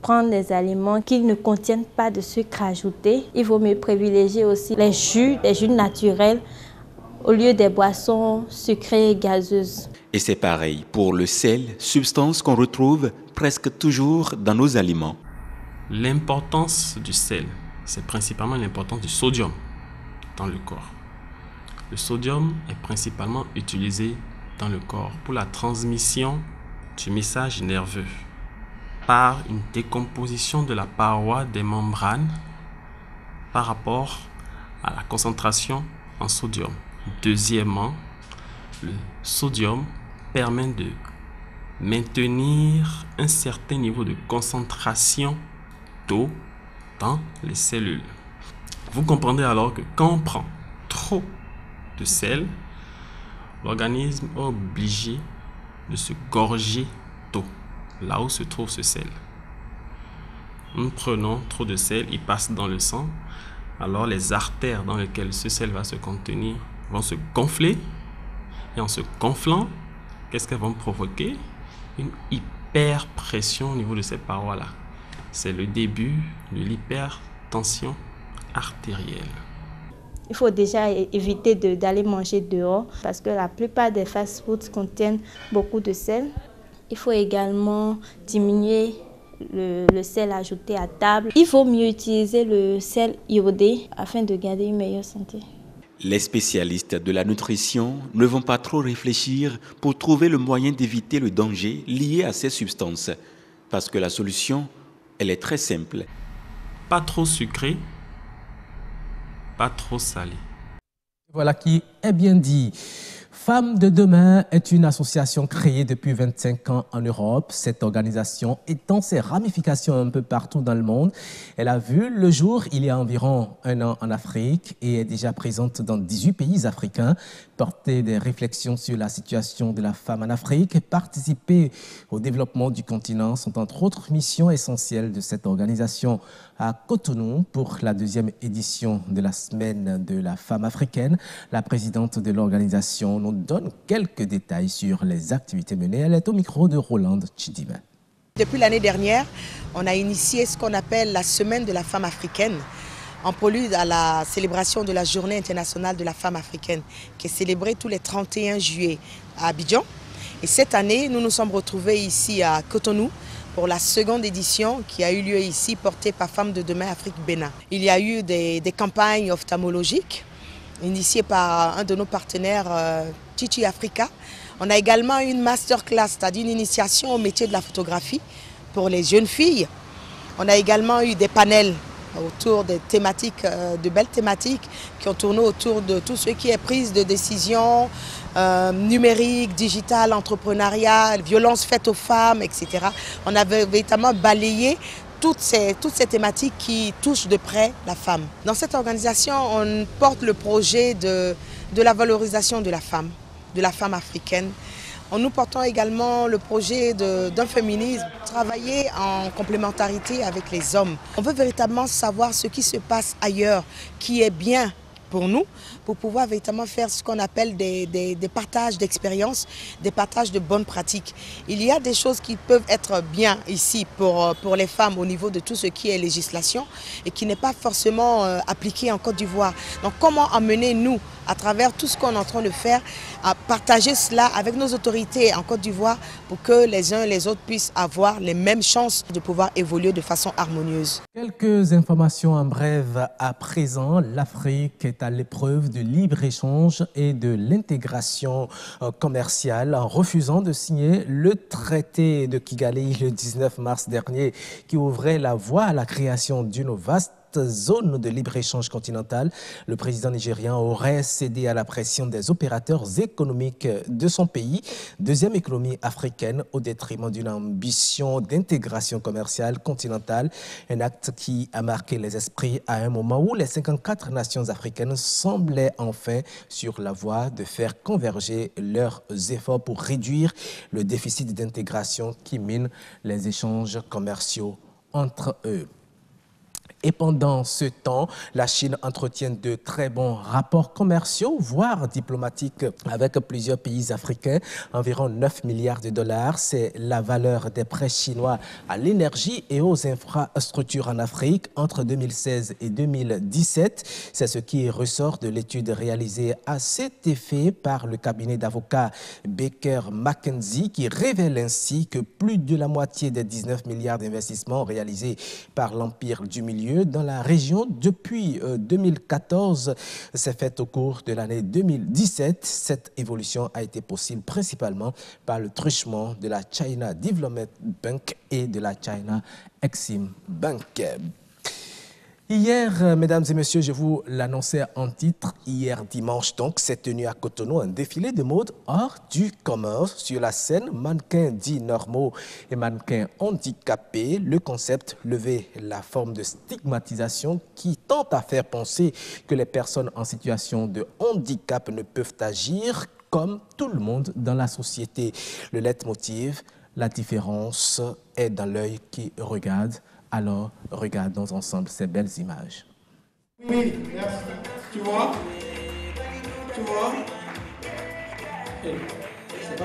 Speaker 23: prendre des aliments qui ne contiennent pas de sucre ajouté. Il vaut mieux privilégier aussi les jus naturels au lieu des boissons sucrées et gazeuses.
Speaker 21: Et c'est pareil pour le sel, substance qu'on retrouve presque toujours dans nos aliments.
Speaker 22: L'importance du sel, c'est principalement l'importance du sodium dans le corps. Le sodium est principalement utilisé dans le corps pour la transmission du message nerveux par une décomposition de la paroi des membranes par rapport à la concentration en sodium. Deuxièmement, le sodium permet de maintenir un certain niveau de concentration d'eau dans les cellules. Vous comprendrez alors que quand on prend trop de sel, l'organisme est obligé de se gorger d'eau, là où se trouve ce sel. Nous prenons trop de sel, il passe dans le sang, alors les artères dans lesquelles ce sel va se contenir vont se gonfler, et en se gonflant, qu'est-ce qu'elles vont provoquer? Une hyperpression au niveau de ces parois-là. C'est le début de l'hypertension artérielle.
Speaker 23: Il faut déjà éviter d'aller manger dehors parce que la plupart des fast-foods contiennent beaucoup de sel. Il faut également diminuer le sel ajouté à table. Il faut mieux utiliser le sel iodé afin de garder une meilleure santé.
Speaker 21: Les spécialistes de la nutrition ne vont pas trop réfléchir pour trouver le moyen d'éviter le danger lié à ces substances. Parce que la solution, elle est très simple.
Speaker 22: Pas trop sucré, pas trop salé.
Speaker 2: Voilà qui est bien dit. Femmes de demain est une association créée depuis 25 ans en Europe. Cette organisation étend ses ramifications un peu partout dans le monde. Elle a vu le jour il y a environ un an en Afrique et est déjà présente dans 18 pays africains. Porter des réflexions sur la situation de la femme en Afrique et participer au développement du continent sont entre autres missions essentielles de cette organisation. À Cotonou, pour la deuxième édition de la Semaine de la femme africaine, la présidente de l'organisation nous donne quelques détails sur les activités menées. Elle est au micro de Rolande Chidima.
Speaker 24: Depuis l'année dernière, on a initié ce qu'on appelle la Semaine de la femme africaine.
Speaker 4: en prélude à la célébration de la Journée internationale de la femme africaine qui est célébrée tous les 31 juillet à Abidjan. Et cette année, nous nous sommes retrouvés ici à Cotonou pour la seconde édition qui a eu lieu ici, portée par Femmes de Demain Afrique Bénin. Il y a eu des campagnes ophtalmologiques initiées par un de nos partenaires, Chichi Africa. On a également eu une masterclass, c'est-à-dire une initiation au métier de la photographie pour les jeunes filles. On a également eu des panels autour des thématiques, de belles thématiques qui ont tourné autour de tout ce qui est prise de décision, numérique, digital, entrepreneuriat, violences faites aux femmes, etc. On avait véritablement balayé toutes ces thématiques qui touchent de près la femme. Dans cette organisation, on porte le projet de la valorisation de la femme africaine. Nous portons également le projet d'un féminisme, travailler en complémentarité avec les hommes. On veut véritablement savoir ce qui se passe ailleurs, qui est bien pour nous, pour pouvoir véritablement faire ce qu'on appelle des partages d'expériences, des partages de bonnes pratiques. Il y a des choses qui peuvent être bien ici pour les femmes au niveau de tout ce qui est législation et qui n'est pas forcément appliqué en Côte d'Ivoire. Donc comment amener nous, à travers tout ce qu'on est en train de faire, à partager cela avec nos autorités en Côte d'Ivoire pour que les uns et les autres puissent avoir les mêmes chances de pouvoir évoluer de façon harmonieuse.
Speaker 2: Quelques informations en bref à présent. L'Afrique est à l'épreuve de libre-échange et de l'intégration commerciale en refusant de signer le traité de Kigali le 19 mars dernier qui ouvrait la voie à la création d'une vaste zone de libre-échange continentale. Le président nigérian aurait cédé à la pression des opérateurs économiques de son pays, deuxième économie africaine, au détriment d'une ambition d'intégration commerciale continentale, un acte qui a marqué les esprits à un moment où les 54 nations africaines semblaient enfin sur la voie de faire converger leurs efforts pour réduire le déficit d'intégration qui mine les échanges commerciaux entre eux. Et pendant ce temps, la Chine entretient de très bons rapports commerciaux, voire diplomatiques, avec plusieurs pays africains. Environ 9 milliards de dollars, c'est la valeur des prêts chinois à l'énergie et aux infrastructures en Afrique entre 2016 et 2017. C'est ce qui ressort de l'étude réalisée à cet effet par le cabinet d'avocats Baker McKenzie, qui révèle ainsi que plus de la moitié des 19 milliards d'investissements réalisés par l'Empire du Milieu dans la région depuis 2014 s'est faite au cours de l'année 2017. Cette évolution a été possible principalement par le truchement de la China Development Bank et de la China Exim Bank. Hier, mesdames et messieurs, je vous l'annonçais en titre, hier dimanche donc, s'est tenu à Cotonou un défilé de mode hors du commun. Sur la scène, mannequins dits normaux et mannequins handicapés. Le concept, lever la forme de stigmatisation qui tente à faire penser que les personnes en situation de handicap ne peuvent agir comme tout le monde dans la société. Le leitmotiv, la différence est dans l'œil qui regarde. Alors, regardons ensemble ces belles images.
Speaker 5: Oui, merci. Tu vois?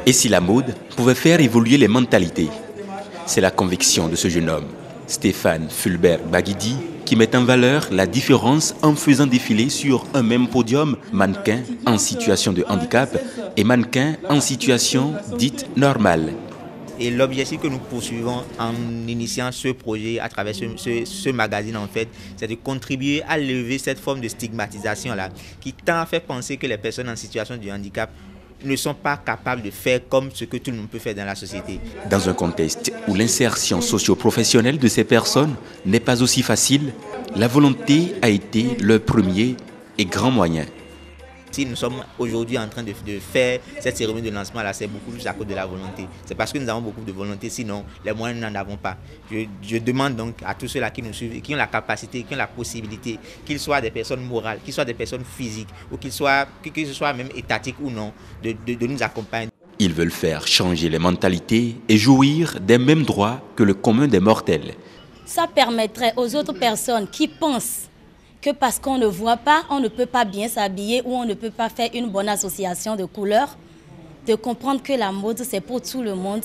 Speaker 21: Et si la mode pouvait faire évoluer les mentalités? C'est la conviction de ce jeune homme, Stéphane Fulbert Baguidi, qui met en valeur la différence en faisant défiler sur un même podium mannequins en situation de handicap et mannequins en situation dite normale.
Speaker 6: Et l'objectif que nous poursuivons en initiant ce projet à travers ce magazine, en fait, c'est de contribuer à lever cette forme de stigmatisation-là qui tend à faire penser que les personnes en situation de handicap ne sont pas capables de faire comme ce que tout le monde peut faire dans la société.
Speaker 21: Dans un contexte où l'insertion socio-professionnelle de ces personnes n'est pas aussi facile, la volonté a été le premier et grand moyen.
Speaker 6: Si nous sommes aujourd'hui en train de faire cette cérémonie de lancement, là, c'est beaucoup plus à cause de la volonté. C'est parce que nous avons beaucoup de volonté, sinon les moyens nous n'en avons pas. Je demande donc à tous ceux-là qui nous suivent, qui ont la capacité, qui ont la possibilité, qu'ils soient des personnes morales, qu'ils soient des personnes physiques, ou que ce soit même étatique ou non, de nous accompagner.
Speaker 21: Ils veulent faire changer les mentalités et jouir des mêmes droits que le commun des mortels.
Speaker 24: Ça permettrait aux autres personnes qui pensent que parce qu'on ne voit pas, on ne peut pas bien s'habiller ou on ne peut pas faire une bonne association de couleurs, de comprendre que la mode, c'est pour tout le monde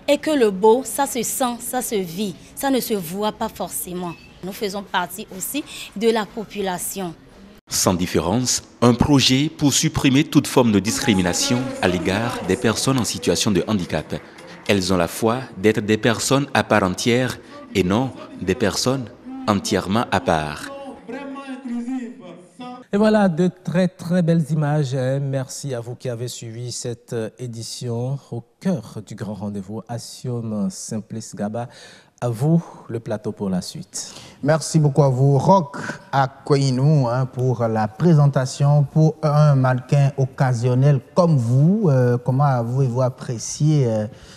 Speaker 24: et que le beau, ça se sent, ça se vit, ça ne se voit pas forcément. Nous faisons partie aussi de la population.
Speaker 21: Sans différence, un projet pour supprimer toute forme de discrimination à l'égard des personnes en situation de handicap. Elles ont la foi d'être des personnes à part entière et non des personnes entièrement à part.
Speaker 2: Et voilà de très très belles images. Merci à vous qui avez suivi cette édition au cœur du grand rendez-vous. Asiom Simplice Gaba, à vous le plateau pour la suite.
Speaker 1: Merci beaucoup à vous, Roch Akouinou, pour la présentation. Pour un mannequin occasionnel comme vous, comment avez-vous apprécié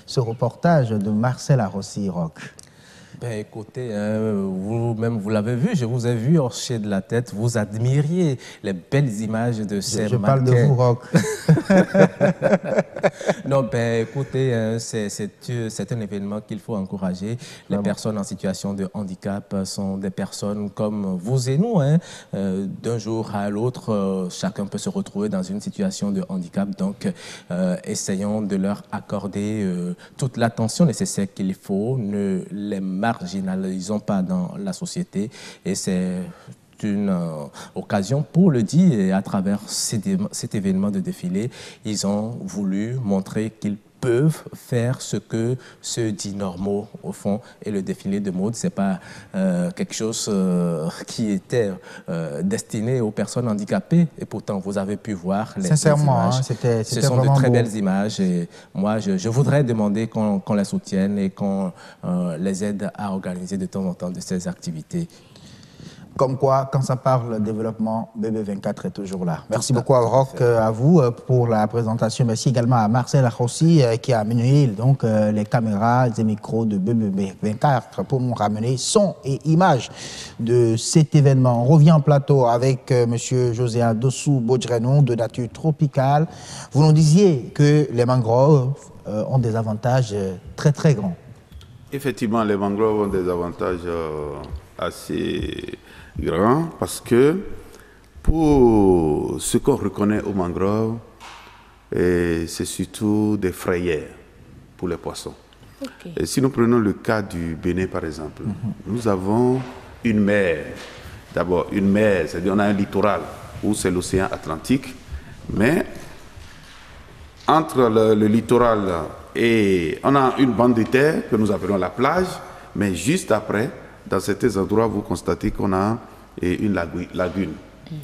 Speaker 1: ce reportage de Marcel Arrossi, Roch?
Speaker 2: Ben, écoutez, vous-même, vous l'avez vu, je vous ai vu hocher de la tête, vous admiriez les belles images de ces
Speaker 1: Je parle de vous, Roch.
Speaker 2: Non, ben, écoutez, c'est un événement qu'il faut encourager. Les personnes en situation de handicap sont des personnes comme vous et nous. D'un jour à l'autre, chacun peut se retrouver dans une situation de handicap. Donc, essayons de leur accorder toute l'attention nécessaire qu'il faut. Ne les marginalisons pas dans la société, et c'est une occasion pour le dire. Et à travers cet événement de défilé, ils ont voulu montrer qu'ils peuvent faire ce que ceux dits normaux au fond. Et le défilé de mode, c'est pas quelque chose qui était destiné aux personnes handicapées. Et pourtant, vous avez pu voir les
Speaker 1: sincèrement,
Speaker 2: images.
Speaker 1: C'était
Speaker 2: Ce sont de très belles images. Et moi, je voudrais demander qu'on les soutienne et qu'on les aide à organiser de temps en temps de ces activités.
Speaker 1: Comme quoi, quand ça parle de développement, BB24 est toujours là. Merci beaucoup à Roch, à vous pour la présentation. Merci également à Marcel Arrossi qui a amené donc, les caméras et micros de BB24 pour nous ramener son et images de cet événement. On revient en plateau avec M. José Adossou Bodjrenou de Nature Tropicale. Vous nous disiez que les mangroves ont des avantages très très grands.
Speaker 15: Effectivement, les mangroves ont des avantages assez grand parce que pour ce qu'on reconnaît aux mangroves, c'est surtout des frayères pour les poissons. Okay. Et si nous prenons le cas du Bénin par exemple, nous avons une mer. D'abord une mer, c'est-à-dire on a un littoral où c'est l'océan Atlantique, mais entre le littoral et on a une bande de terre que nous appelons la plage, mais juste après, dans certains endroits, vous constatez qu'on a une lagune.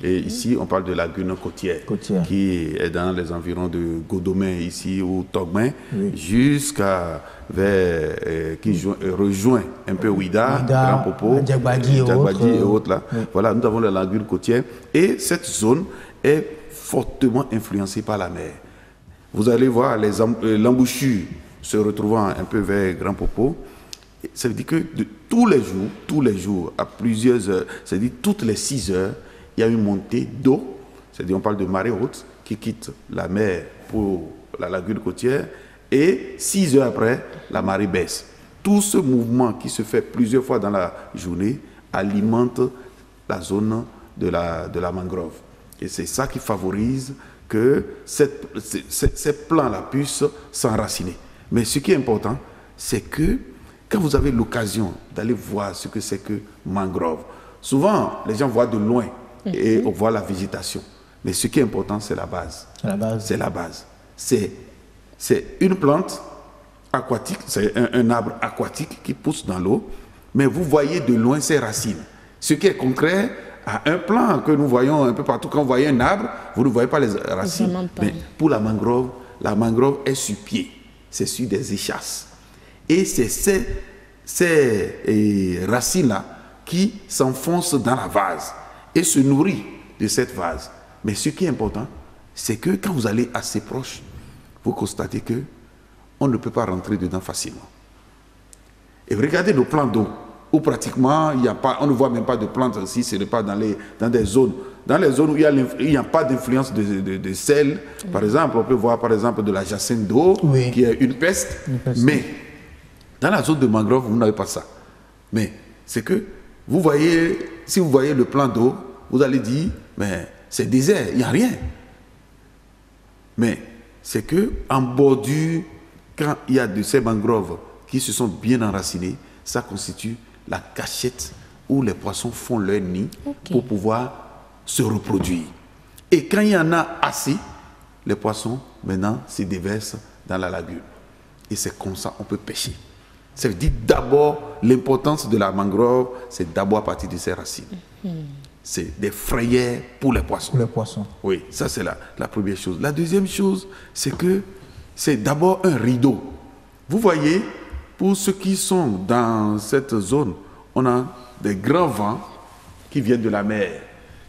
Speaker 15: Et ici, on parle de lagune côtière, qui est dans les environs de Godomé, ici, ou Togmé, jusqu'à vers, qui rejoint un peu Ouida, Grand Popo, Djabadi et autres. Là. Voilà, nous avons la lagune côtière. Et cette zone est fortement influencée par la mer. Vous allez voir l'embouchure se retrouvant un peu vers Grand Popo. Ça veut dire que tous les jours, à plusieurs heures, c'est-à-dire toutes les 6 heures, il y a une montée d'eau, c'est-à-dire on parle de marée haute, qui quitte la mer pour la lagune côtière, et 6 heures après, la marée baisse. Tout ce mouvement qui se fait plusieurs fois dans la journée alimente la zone de la mangrove. Et c'est ça qui favorise que ces plants-là puissent s'enraciner. Mais ce qui est important, c'est que quand vous avez l'occasion d'aller voir ce que c'est que mangrove, souvent les gens voient de loin et on voit la végétation. Mais ce qui est important, c'est la base. C'est la base. C'est une plante aquatique, c'est un arbre aquatique qui pousse dans l'eau, mais vous voyez de loin ses racines. Ce qui est concret à un plant que nous voyons un peu partout. Quand vous voyez un arbre, vous ne voyez pas les racines. Mais pour la mangrove est sur pied. C'est sur des échasses. Et c'est ces racines-là qui s'enfoncent dans la vase et se nourrissent de cette vase. Mais ce qui est important, c'est que quand vous allez assez proche, vous constatez qu'on ne peut pas rentrer dedans facilement. Et regardez nos plans d'eau, où pratiquement on ne voit même pas de plantes ici, ce n'est pas dans des zones. Dans les zones où il n'y a pas d'influence de sel, par exemple, on peut voir par exemple de la jacinthe d'eau, qui est une peste. Mais dans la zone de mangrove, vous n'avez pas ça. Mais c'est que vous voyez, si vous voyez le plan d'eau, vous allez dire, mais c'est désert, il n'y a rien. Mais c'est que en bordure, quand il y a de ces mangroves qui se sont bien enracinées, ça constitue la cachette où les poissons font leur nid pour pouvoir se reproduire. Et quand il y en a assez, les poissons, maintenant, se déversent dans la lagune. Et c'est comme ça qu'on peut pêcher. Ça veut dire d'abord, l'importance de la mangrove, c'est d'abord à partir de ses racines. C'est des frayères pour les poissons.
Speaker 1: Pour les poissons.
Speaker 15: Oui, ça c'est la première chose. La deuxième chose, c'est que c'est d'abord un rideau. Vous voyez, pour ceux qui sont dans cette zone, on a des grands vents qui viennent de la mer.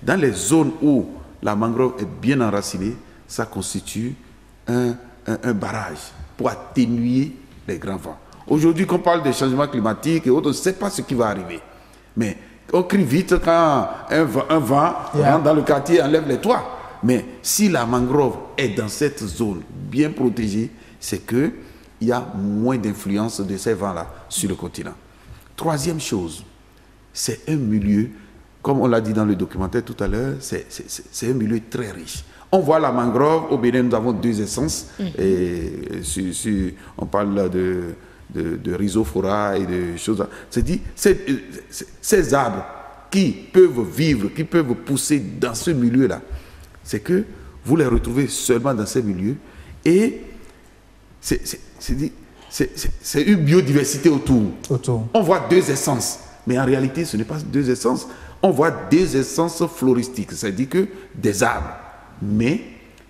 Speaker 15: Dans les zones où la mangrove est bien enracinée, ça constitue un barrage pour atténuer les grands vents. Aujourd'hui, quand on parle des changements climatiques et autres, on ne sait pas ce qui va arriver. Mais on crie vite quand un vent rentre dans le quartier et enlève les toits. Mais si la mangrove est dans cette zone bien protégée, c'est qu'il y a moins d'influence de ces vents-là sur le continent. Troisième chose, c'est un milieu, comme on l'a dit dans le documentaire tout à l'heure, c'est un milieu très riche. On voit la mangrove, au Bénin nous avons deux essences, et on parle de rhizophora et de choses. C'est-à-dire, ces arbres qui peuvent vivre, qui peuvent pousser dans ce milieu-là, c'est que vous les retrouvez seulement dans ces milieux, et c'est une biodiversité autour. On voit deux essences, mais en réalité, ce n'est pas deux essences. On voit des essences floristiques, c'est-à-dire que des arbres. Mais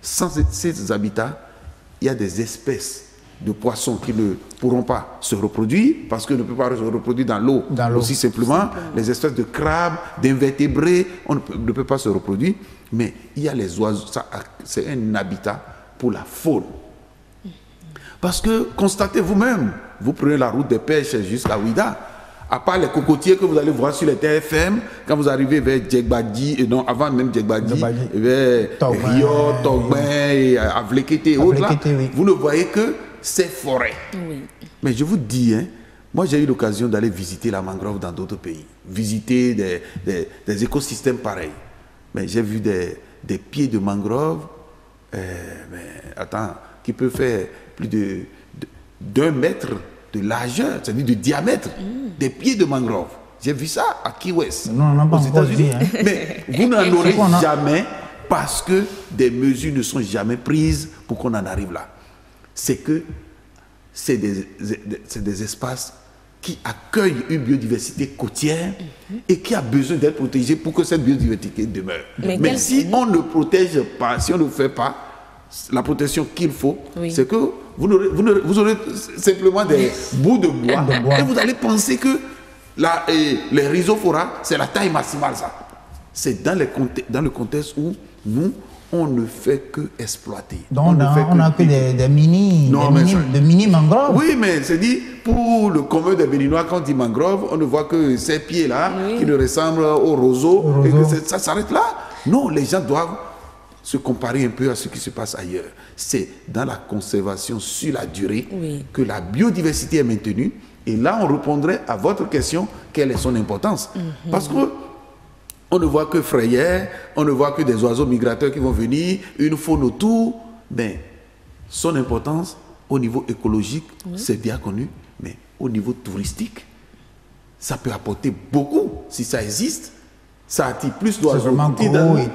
Speaker 15: sans ces habitats, il y a des espèces de poissons qui ne pourront pas se reproduire parce qu'ils ne peuvent pas se reproduire dans l'eau. Aussi simplement, les espèces de crabes, d'invertébrés, on ne peut pas se reproduire. Mais il y a les oiseaux, c'est un habitat pour la faune. Parce que constatez vous-même, vous prenez la route des pêches jusqu'à Ouida, à part les cocotiers que vous allez voir sur les TFM, quand vous arrivez vers Djegbadi, et non, avant même Djegbadi, vers Rio, Togben, et Avlekete et autres, là, vous ne voyez que ces forêts. Mais je vous dis, moi j'ai eu l'occasion d'aller visiter la mangrove dans d'autres pays, visiter des écosystèmes pareils. Mais j'ai vu des pieds de mangrove, qui peuvent faire plus d'1 mètre de largeur, c'est-à-dire de diamètre, des pieds de mangrove. J'ai vu ça à Key West, aux États-Unis. Mais vous n'en aurez jamais parce que des mesures ne sont jamais prises pour qu'on en arrive là. C'est que c'est des espaces qui accueillent une biodiversité côtière et qui a besoin d'être protégée pour que cette biodiversité demeure. Mais si on ne protège pas, si on ne fait pas la protection qu'il faut, c'est que vous aurez simplement des bouts de bois et vous allez penser que les rhizophora, c'est la taille maximale, ça. C'est dans le contexte où nous, on ne fait que exploiter.
Speaker 1: Donc on n'a que des mini mangroves.
Speaker 15: Oui, mais c'est dit, pour le commun des Béninois, quand on dit mangrove, on ne voit que ces pieds-là qui ne ressemblent au roseau. Et que ça s'arrête là. Non, les gens doivent se comparer un peu à ce qui se passe ailleurs. C'est dans la conservation sur la durée que la biodiversité est maintenue. Et là, on répondrait à votre question, quelle est son importance. Parce que on ne voit que frayères, on ne voit que des oiseaux migrateurs qui vont venir, une faune autour. Mais son importance, au niveau écologique, c'est bien connu. Mais au niveau touristique, ça peut apporter beaucoup si ça existe. Ça attire plus d'oiseaux,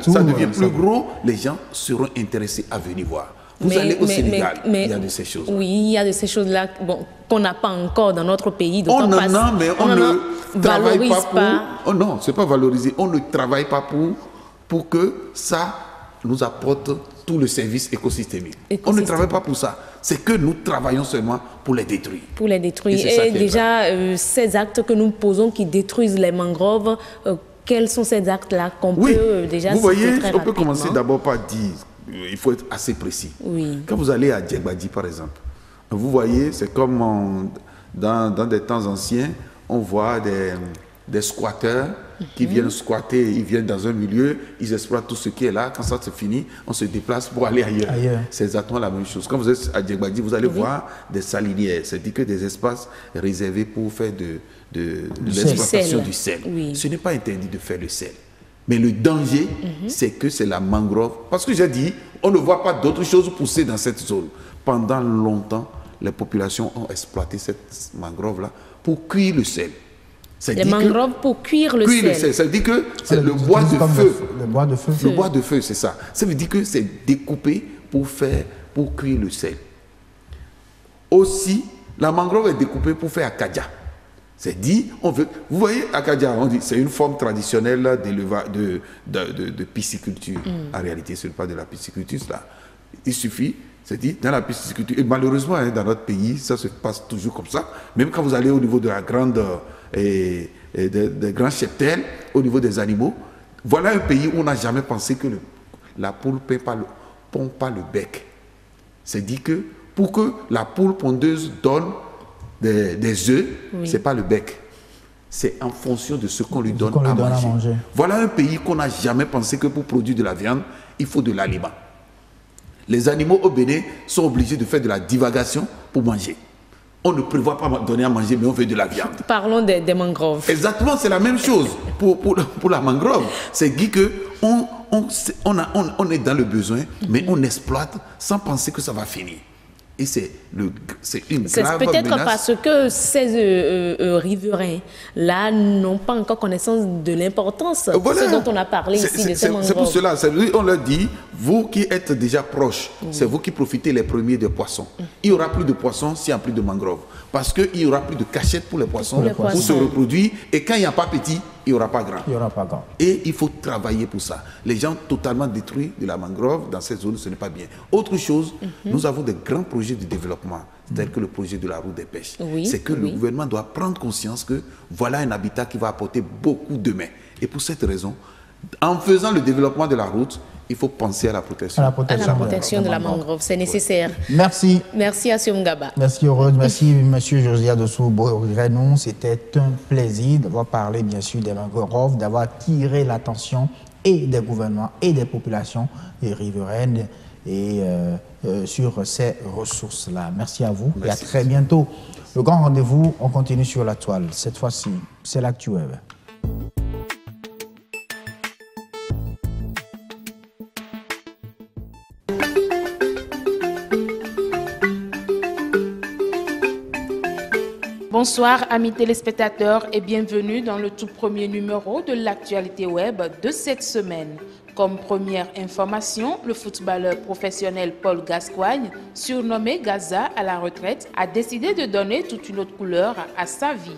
Speaker 15: ça devient plus gros, les gens seront intéressés à venir voir. Vous allez au Sénégal, il y a de ces choses.
Speaker 16: Oui, il y a de ces choses-là qu'on n'a pas encore dans notre pays.
Speaker 15: On en a, mais on ne travaille pas pour... Oh non, ce n'est pas valorisé. On ne travaille pas pour que ça nous apporte tout le service écosystémique. On ne travaille pas pour ça. C'est que nous travaillons seulement pour les détruire.
Speaker 16: Pour les détruire. Et déjà, ces actes que nous posons qui détruisent les mangroves, quels sont ces actes-là qu'on peut déjà citer?
Speaker 15: Vous voyez, on peut commencer d'abord par dire, il faut être assez précis. Quand vous allez à Djegbadi, par exemple, vous voyez, c'est comme dans des temps anciens, on voit des squatteurs qui viennent squatter, ils viennent dans un milieu, ils exploitent tout ce qui est là. Quand ça se finit, on se déplace pour aller ailleurs. C'est exactement la même chose. Quand vous êtes à Djegbadi, vous allez voir des salinières, c'est-à-dire que des espaces réservés pour faire de l'exploitation du sel. Ce n'est pas interdit de faire le sel. Mais le danger, c'est que c'est la mangrove. Parce que j'ai dit, on ne voit pas d'autres choses pousser dans cette zone. Pendant longtemps, les populations ont exploité cette mangrove-là pour cuire le sel.
Speaker 16: Les mangroves pour cuire le sel.
Speaker 15: Ça veut dire que c'est le bois de feu.
Speaker 1: Le bois de feu.
Speaker 15: Le bois de feu, c'est ça. Ça veut dire que c'est découpé pour cuire le sel. Aussi, la mangrove est découpée pour faire akadia. C'est dit, vous voyez, akadia, on dit, c'est une forme traditionnelle de pisciculture. En réalité, ce n'est pas de la pisciculture, là. Il suffit, c'est dit, dans la pisciculture, et malheureusement, hein, dans notre pays, ça se passe toujours comme ça. Même quand vous allez au niveau de la grande, des grands cheptels, au niveau des animaux, voilà un pays où on n'a jamais pensé que la poule ne pond pas le bec. C'est dit que pour que la poule pondeuse donne des œufs, ce n'est pas le bec. C'est en fonction de ce qu'on lui donne à manger. Voilà un pays qu'on n'a jamais pensé que pour produire de la viande, il faut de l'aliment. Les animaux au Bénin sont obligés de faire de la divagation pour manger. On ne prévoit pas donner à manger, mais on veut de la viande.
Speaker 16: Parlons des mangroves.
Speaker 15: Exactement, c'est la même chose pour la mangrove. C'est dit qu'on est dans le besoin, mais on exploite sans penser que ça va finir. Et c'est une grave menace.
Speaker 16: Peut-être parce que ces riverains-là n'ont pas encore connaissance de l'importance de ce dont on a parlé ici, de ces mangroves.
Speaker 15: C'est pour cela, on leur dit, vous qui êtes déjà proches, c'est vous qui profitez les premiers des poissons. Il n'y aura plus de poissons s'il n'y a plus de mangroves. Parce qu'il n'y aura plus de cachettes pour les poissons pour se reproduire. Et quand il n'y a pas petit, il n'y aura pas grand. Et il faut travailler pour ça. Les gens totalement détruits de la mangrove dans ces zones, ce n'est pas bien. Autre chose, nous avons des grands projets de développement, tels que le projet de la route des pêches. C'est que le gouvernement doit prendre conscience que voilà un habitat qui va apporter beaucoup demain. Et pour cette raison, en faisant le développement de la route, il faut penser à la protection.
Speaker 16: À la protection de la mangrove, c'est nécessaire.
Speaker 1: Merci.
Speaker 16: Merci à Siomgaba.
Speaker 1: Merci Heureuse, merci Monsieur Josiah Dossou-Grenon. C'était un plaisir d'avoir parlé bien sûr des mangroves, d'avoir tiré l'attention et des gouvernements et des populations riveraines et sur ces ressources-là. Merci à vous et à très bientôt. Le grand rendez-vous, on continue sur la toile. Cette fois-ci, c'est l'Actu Web.
Speaker 10: Bonsoir amis téléspectateurs et bienvenue dans le tout premier numéro de l'actualité web de cette semaine. Comme première information, le footballeur professionnel Paul Gascoigne, surnommé Gaza à la retraite, a décidé de donner toute une autre couleur à sa vie.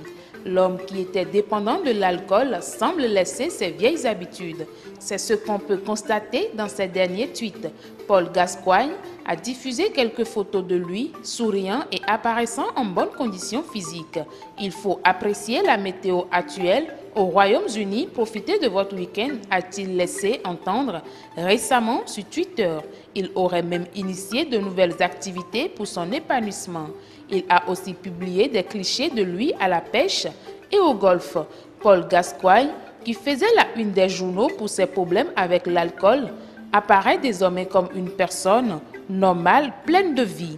Speaker 10: L'homme qui était dépendant de l'alcool semble laisser ses vieilles habitudes. C'est ce qu'on peut constater dans ses derniers tweets. Paul Gascoigne a diffusé quelques photos de lui, souriant et apparaissant en bonne condition physique. Il faut apprécier la météo actuelle. Au Royaume-Uni, profitez de votre week-end, a-t-il laissé entendre récemment sur Twitter. Il aurait même initié de nouvelles activités pour son épanouissement. Il a aussi publié des clichés de lui à la pêche et au golf. Paul Gascoigne, qui faisait la une des journaux pour ses problèmes avec l'alcool, apparaît désormais comme une personne normale, pleine de vie.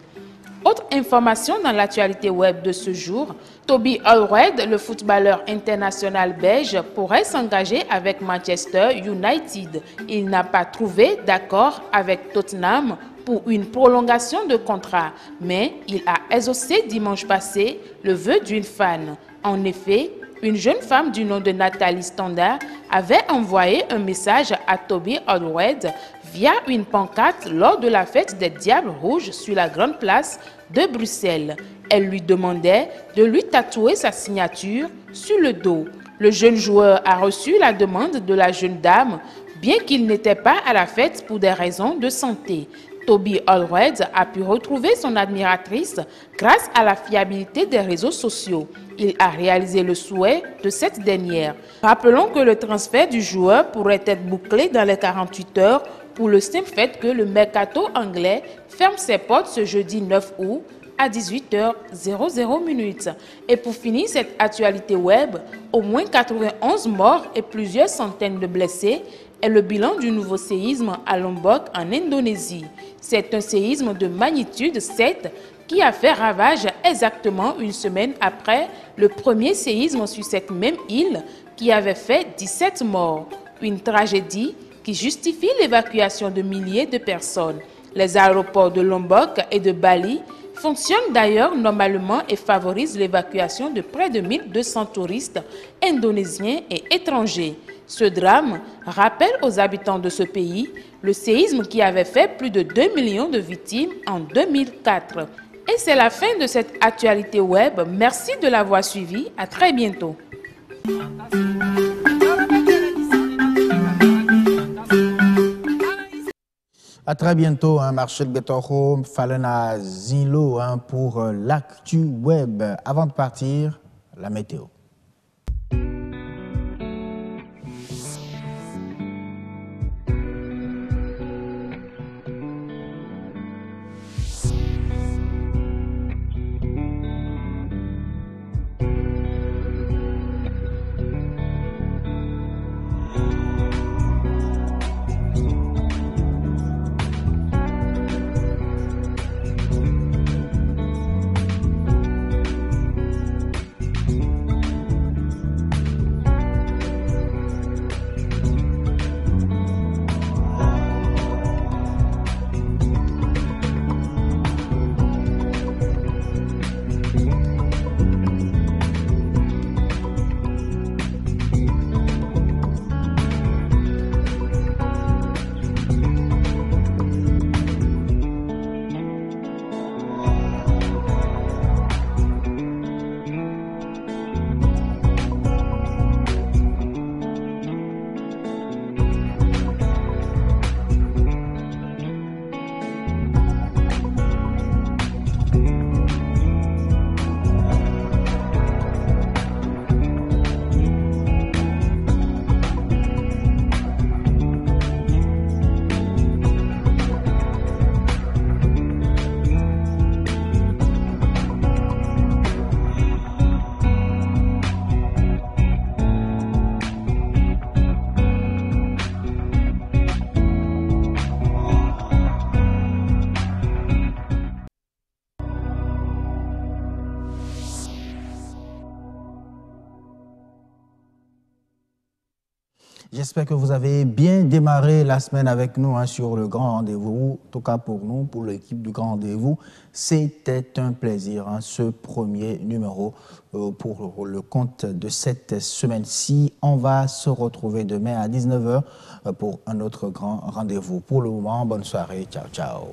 Speaker 10: Autre information dans l'actualité web de ce jour, Toby Alderweireld, le footballeur international belge, pourrait s'engager avec Manchester United. Il n'a pas trouvé d'accord avec Tottenham pour une prolongation de contrat, mais il a exaucé dimanche passé le vœu d'une fan. En effet, une jeune femme du nom de Nathalie Standard avait envoyé un message à Toby Alderweireld via une pancarte lors de la fête des Diables Rouges sur la grande place de Bruxelles. Elle lui demandait de lui tatouer sa signature sur le dos. Le jeune joueur a reçu la demande de la jeune dame, bien qu'il n'était pas à la fête pour des raisons de santé. Toby Alderweireld a pu retrouver son admiratrice grâce à la fiabilité des réseaux sociaux. Il a réalisé le souhait de cette dernière. Rappelons que le transfert du joueur pourrait être bouclé dans les 48 heures pour le simple fait que le mercato anglais ferme ses portes ce jeudi 9 août à 18h00. Et pour finir cette actualité web, au moins 91 morts et plusieurs centaines de blessés est le bilan du nouveau séisme à Lombok en Indonésie. C'est un séisme de magnitude 7 qui a fait ravage exactement une semaine après le premier séisme sur cette même île qui avait fait 17 morts. Une tragédie qui justifie l'évacuation de milliers de personnes. Les aéroports de Lombok et de Bali fonctionne d'ailleurs normalement et favorise l'évacuation de près de 1200 touristes indonésiens et étrangers. Ce drame rappelle aux habitants de ce pays le séisme qui avait fait plus de 2 millions de victimes en 2004. Et c'est la fin de cette actualité web. Merci de l'avoir suivi. À très bientôt.
Speaker 1: À très bientôt, Marcel Betoro, Falena Zilo pour l'actu web. Avant de partir, la météo. J'espère que vous avez bien démarré la semaine avec nous sur le Grand Rendez-vous. En tout cas pour nous, pour l'équipe du Grand Rendez-vous, c'était un plaisir, ce premier numéro pour le compte de cette semaine-ci. On va se retrouver demain à 19h pour un autre Grand Rendez-vous. Pour le moment, bonne soirée. Ciao, ciao.